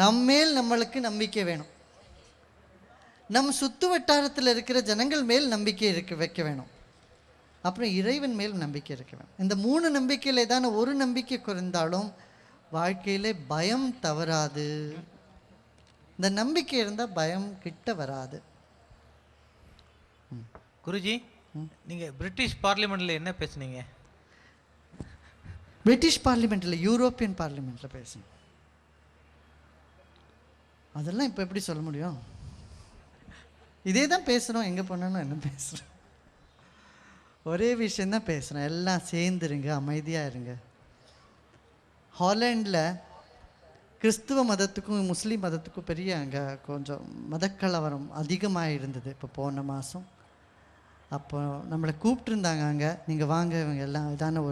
நம்மேல் நம்மளுக்கு நம்பிக்கை வேணும். நம் சுத்து வட்டாரத்தில் இருக்கிற ஜனங்கள் மேல் நம்பிக்கை வைக்க வேணும். அப்புறம் இறைவன் மேல் நம்பிக்கை இருக்க வேணும். இந்த 3 நம்பிக்கையில் ஏதான ஒரு நம்பிக்கை குறைந்தாலும் வாழ்க்கையிலே பயம் தவறாது. இந்த நம்பிக்கை இருந்தால் பயம் கிட்ட வராது. குருஜி, நீங்கள் பிரிட்டிஷ் பார்லிமெண்ட்டில் என்ன பேசுனீங்க? பிரிட்டிஷ் பார்லிமெண்ட்டில், யூரோப்பியன் பார்லிமெண்ட்டில் பேசணும். அதெல்லாம் இப்போ எப்படி சொல்ல முடியும்? இதே தான் பேசுகிறோம், எங்கே போனாலும் என்ன பேசுகிறோம், ஒரே விஷயந்தான் பேசுகிறோம். எல்லாம் சேர்ந்துருங்க, அமைதியாக இருங்க. ஹாலண்டில் கிறிஸ்துவ மதத்துக்கும் முஸ்லீம் மதத்துக்கும் பெரிய அங்கே கொஞ்சம் மதக்கலவரம் அதிகமாக இருந்தது இப்போ போன மாதம். அப்போ நம்மளை கூப்பிட்டுருந்தாங்க அங்கே, நீங்கள் வாங்க, இவங்க எல்லாம் இதான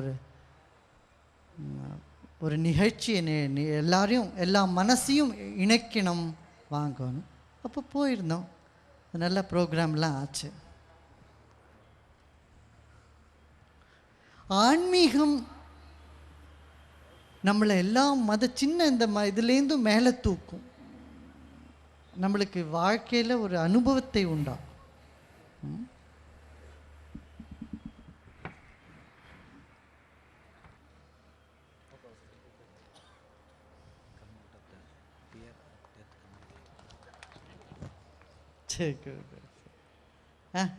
ஒரு நிகழ்ச்சியை எல்லாரையும் எல்லா மனசையும் இணைக்கணும் வாங்கணும். அப்போ போயிருந்தோம், நல்ல ப்ரோக்ராம்லாம் ஆச்சு. ஆன்மீகம் நம்மளை எல்லாம் சின்ன இந்த இதுலேருந்தும் மேலே தூக்கும். நம்மளுக்கு வாழ்க்கையில் ஒரு அனுபவத்தை உண்டாகும்.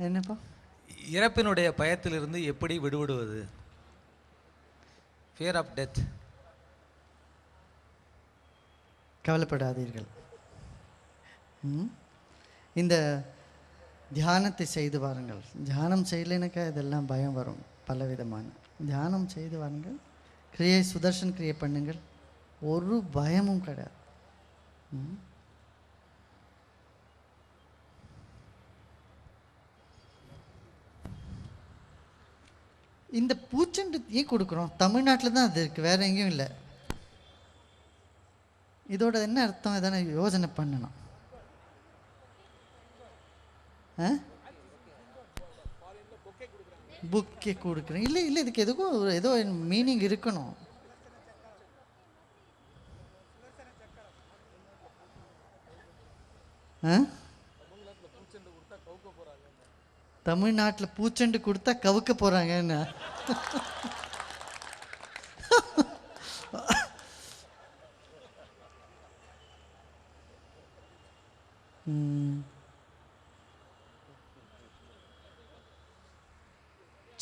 என்னப்பா? இறப்பினுடைய பயத்திலிருந்து எப்படி விடுபடுவது? Fear of death. கவலைப்படாதீர்கள். இந்த தியானத்தை செய்து வாருங்கள். தியானம் செய்யலைனாக்கா இதெல்லாம் பயம் வரும் பலவிதமான. தியானம் செய்து வாருங்கள், கிரியை சுதர்ஷன் கிரியை பண்ணுங்கள், ஒரு பயமும் கிடையாது. இந்த பூச்செண்டு ஏன் கொடுக்குறோம்? தமிழ்நாட்டில் தான் அது இருக்குது, வேறு எங்கேயும் இல்லை. இதோட என்ன அர்த்தம்? எதனா யோசனை பண்ணணும். புக்கே கொடுக்குறேன். இல்லை இல்லை, இதுக்கு எதுக்கும் ஏதோ மீனிங் இருக்கணும். தமிழ்நாட்டில் பூச்செண்டு கொடுத்தா கவுக்க போகிறாங்க என்ன?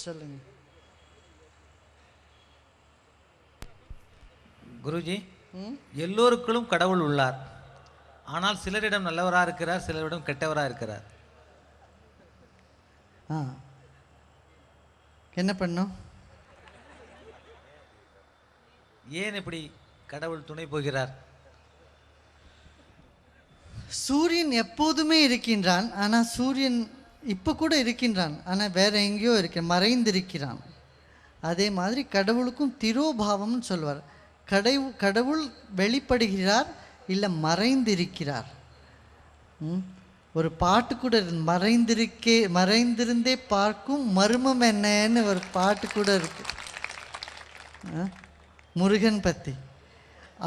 சொல்லுங்க குருஜி. எல்லோருக்குள்ளும் கடவுள் உள்ளார், ஆனால் சிலரிடம் நல்லவராக இருக்கிறார், சிலரிடம் கெட்டவராக இருக்கிறார். என்ன பண்ணும்? ஏன் இப்படி கடவுள் துணை போகிறார்? சூரியன் எப்போதுமே இருக்கின்றான், ஆனால் சூரியன் இப்போ கூட இருக்கின்றான், ஆனால் வேற எங்கேயோ மறைந்திருக்கிறான். அதே மாதிரி கடவுளுக்கும் திரோபாவம்னு சொல்வார். கடவுள் வெளிப்படுகிறார், இல்லை மறைந்திருக்கிறார். ஒரு பாட்டு கூட மறைந்திருந்தே பார்க்கும் மர்மம் என்னன்னு ஒரு பாட்டு கூட இருக்கு, முருகன் பற்றி.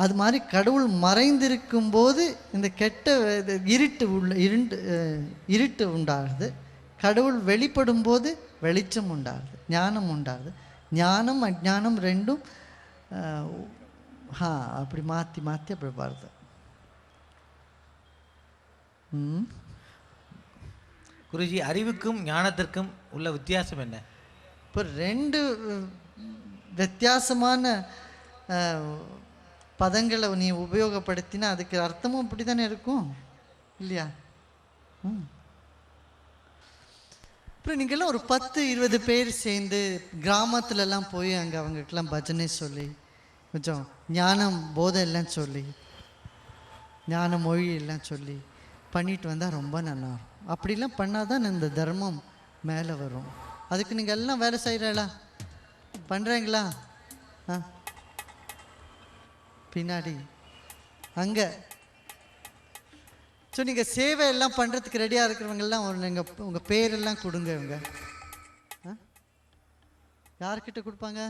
அது மாதிரி கடவுள் மறைந்திருக்கும் போது இந்த கெட்ட இருட்டு உண்டாகுது. கடவுள் வெளிப்படும் போது வெளிச்சம் உண்டாகுது, ஞானம் உண்டாகுது. ஞானம் அஞ்ஞானம் ரெண்டும் அப்படி மாற்றி மாற்றி அப்படி வருது. குருஜி, அறிவுக்கும் ஞானத்திற்கும் உள்ள வித்தியாசம் என்ன? இப்போ 2 வித்தியாசமான பதங்களை நீ உபயோகப்படுத்தினா அதுக்கு அர்த்தமும் அப்படி தானே இருக்கும் இல்லையா? அப்புறம் நீங்கள்லாம் ஒரு 10-20 பேர் சேர்ந்து கிராமத்துலலாம் போய் அங்கே அவங்களுக்கெல்லாம் பஜனை சொல்லி கொஞ்சம் ஞானம் போதை எல்லாம் சொல்லி ஞான மொழி எல்லாம் சொல்லி பண்ணிட்டு வந்தால் ரொம்ப நல்லா இருக்கும். அப்படிலாம் பண்ணால் தான் இந்த தர்மம் மேலே வரும். அதுக்கு நீங்கள் எல்லாம் வேலை செய்கிறீங்களா? பண்ணுறீங்களா? பின்னாடி அங்கே ஸோ நீங்கள் சேவை எல்லாம் பண்ணுறதுக்கு ரெடியாக இருக்கிறவங்கெல்லாம் நீங்கள் உங்கள் பேரெல்லாம் கொடுங்க. இவங்க யார்கிட்ட கொடுப்பாங்க?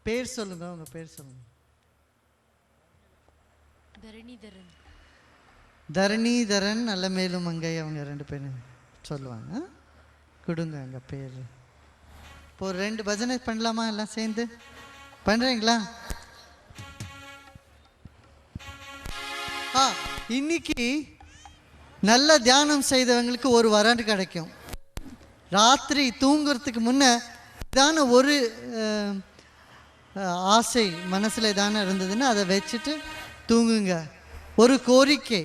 பேர் சொல்லுங்க, உங்கள் பேர் சொல்லுங்க. தரணிதரன் நல்ல மேலும் அங்கே அவங்க 2 பேரும் சொல்லுவாங்க. கொடுங்க அங்கே பேர். இப்போ 2 பஜனை பண்ணலாமா? எல்லாம் சேர்ந்து பண்ணுறீங்களா? இன்னைக்கு நல்ல தியானம் செய்தவங்களுக்கு ஒரு வரண்டு கிடைக்கும். ராத்திரி தூங்குறதுக்கு முன்னே இதான ஒரு ஆசை மனசில் தானே இருந்ததுன்னா அதை வச்சுட்டு தூங்குங்க. ஒரு கோரிக்கை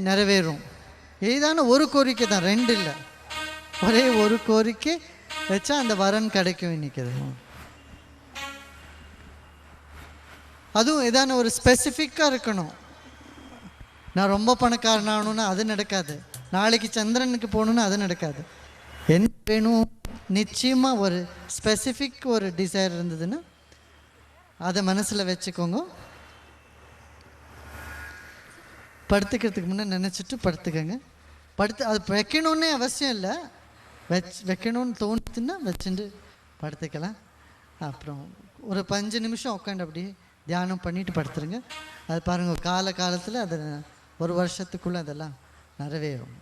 நிறைவேறும். ஏதான ஒரு கோரிக்கை தான், 2 இல்லை, ஒரே ஒரு கோரிக்கை வச்சா அந்த வரன் கிடைக்கும். இன்னைக்கு அதுவும் ஏதான ஒரு ஸ்பெசிஃபிக்காக இருக்கணும். நான் ரொம்ப பணக்காரன் ஆகணும்னா அது நடக்காது. நாளைக்கு சந்திரனுக்கு போகணுன்னா அது நடக்காது. என்ன வேணும்? நிச்சயமாக ஒரு ஸ்பெசிஃபிக் ஒரு டிசைர் இருந்ததுன்னா அதை மனசில் வச்சுக்கோங்க. படுத்துக்கிறதுக்கு முன்னே நினச்சிட்டு படுத்துக்கங்க. அது வைக்கணுன்னே அவசியம் இல்லை. வைக்கணும்னு தோணுச்சுன்னா வச்சுட்டு படுத்துக்கலாம். அப்புறம் ஒரு 5 நிமிஷம் உட்காந்து அப்படியே தியானம் பண்ணிட்டு படுத்துருங்க. அது பாருங்கள், காலத்தில் அது 1 வருஷத்துக்குள்ளே அதெல்லாம் நிறைவேறும்.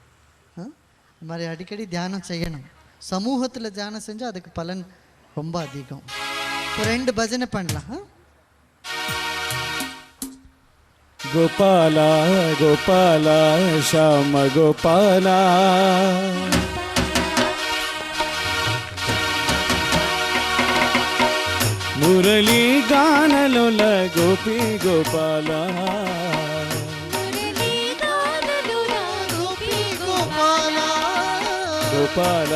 இந்த மாதிரி அடிக்கடி தியானம் செய்யணும். சமூகத்தில் தியானம் செஞ்சால் அதுக்கு பலன் ரொம்ப அதிகம். இப்போ 2 பஜனை பண்ணலாம். கோபாலா கோபாலா ஷாம கோபாலா మురళీ గానలోల గోపి గోపాల గోపాల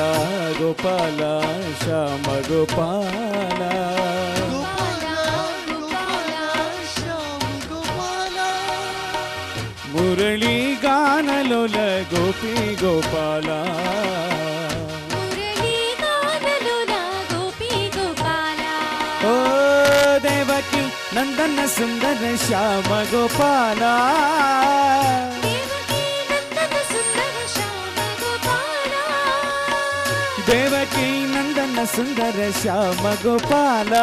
గోపాల శ్యామ గోపాల మురళీ గానలోల గోపి గోపాల దేవకి నందన సుందర శ్యామ గోపాల దేవకి నందన సుందర శ్యామ గోపాల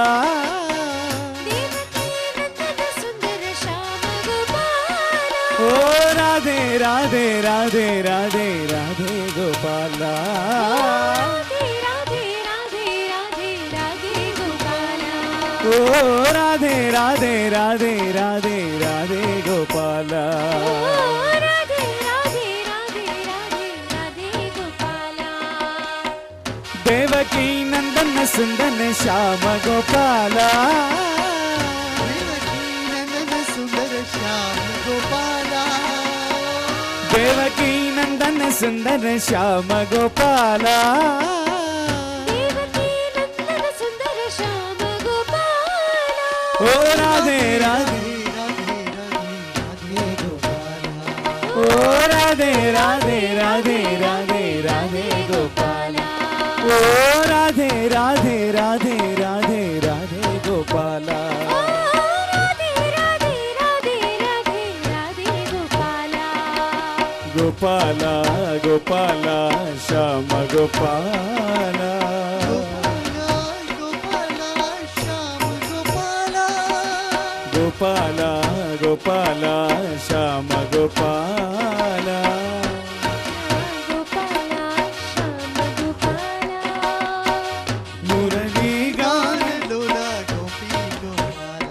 ఓ రాధే రాధే రాధే రాధే రాధే గోపాల ఓ రాధే రాధే రాధే రాధే రాధే గోపాల దేవకీ నందన సుందర శ్యామ గోపాల దేవకీ నందన సుందర శ్యామ గోపాల ఓ రాధే రాధే ఓ రాధే రాధే రాధే రాధే రాధే గోపాల ఓ రాధే రాధే రాధే రాధే రాధే గోపాల గోపాల గోపాల శ్యామ గోపాల గోపాల గోపాల శ్యామ గోపాల మురళీ గానలోల గోపీ గోపాల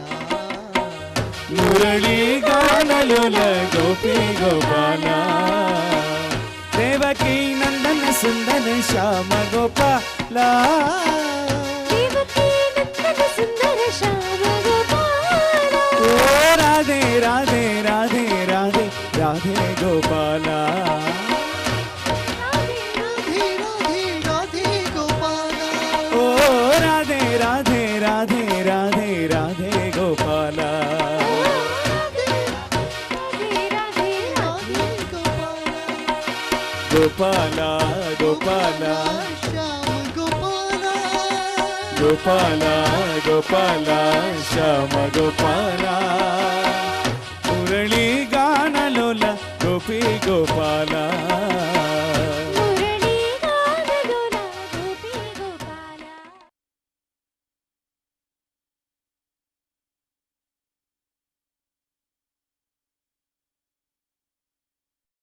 మురళీ గానలోల గోపీ గోపాల దేవకీ నందన ಸುಂದರ ಶ್ಯಾಮ ಗೋಪಾಲ ದೇವಕಿ ನಂದನ ಸುಂದರ ಶ್ಯಾಮ ಗೋಪಾಲ ಓ ರಾಧೆ ರಾಧೆ ರಾಧೆ ರಾಧೆ ರಾಧೆ ಗೋಪಾಲ ರಾಧೆ ರಾಧೆ ಗೋಪಾಲ ಓ ರಾಧೆ ರಾಧೆ ರಾಧೆ ರಾಧೆ ರಾಧೆ ಗೋಪಾಲ ಗೋಪಾಲ ಗೋಪಾಲ ಶ್ಯಾಮ ಗೋಪಾಲ ಗೋಪಾಲ ಗೋಪಾಲ ಶ್ಯಾಮ ಗೋಪಾಲ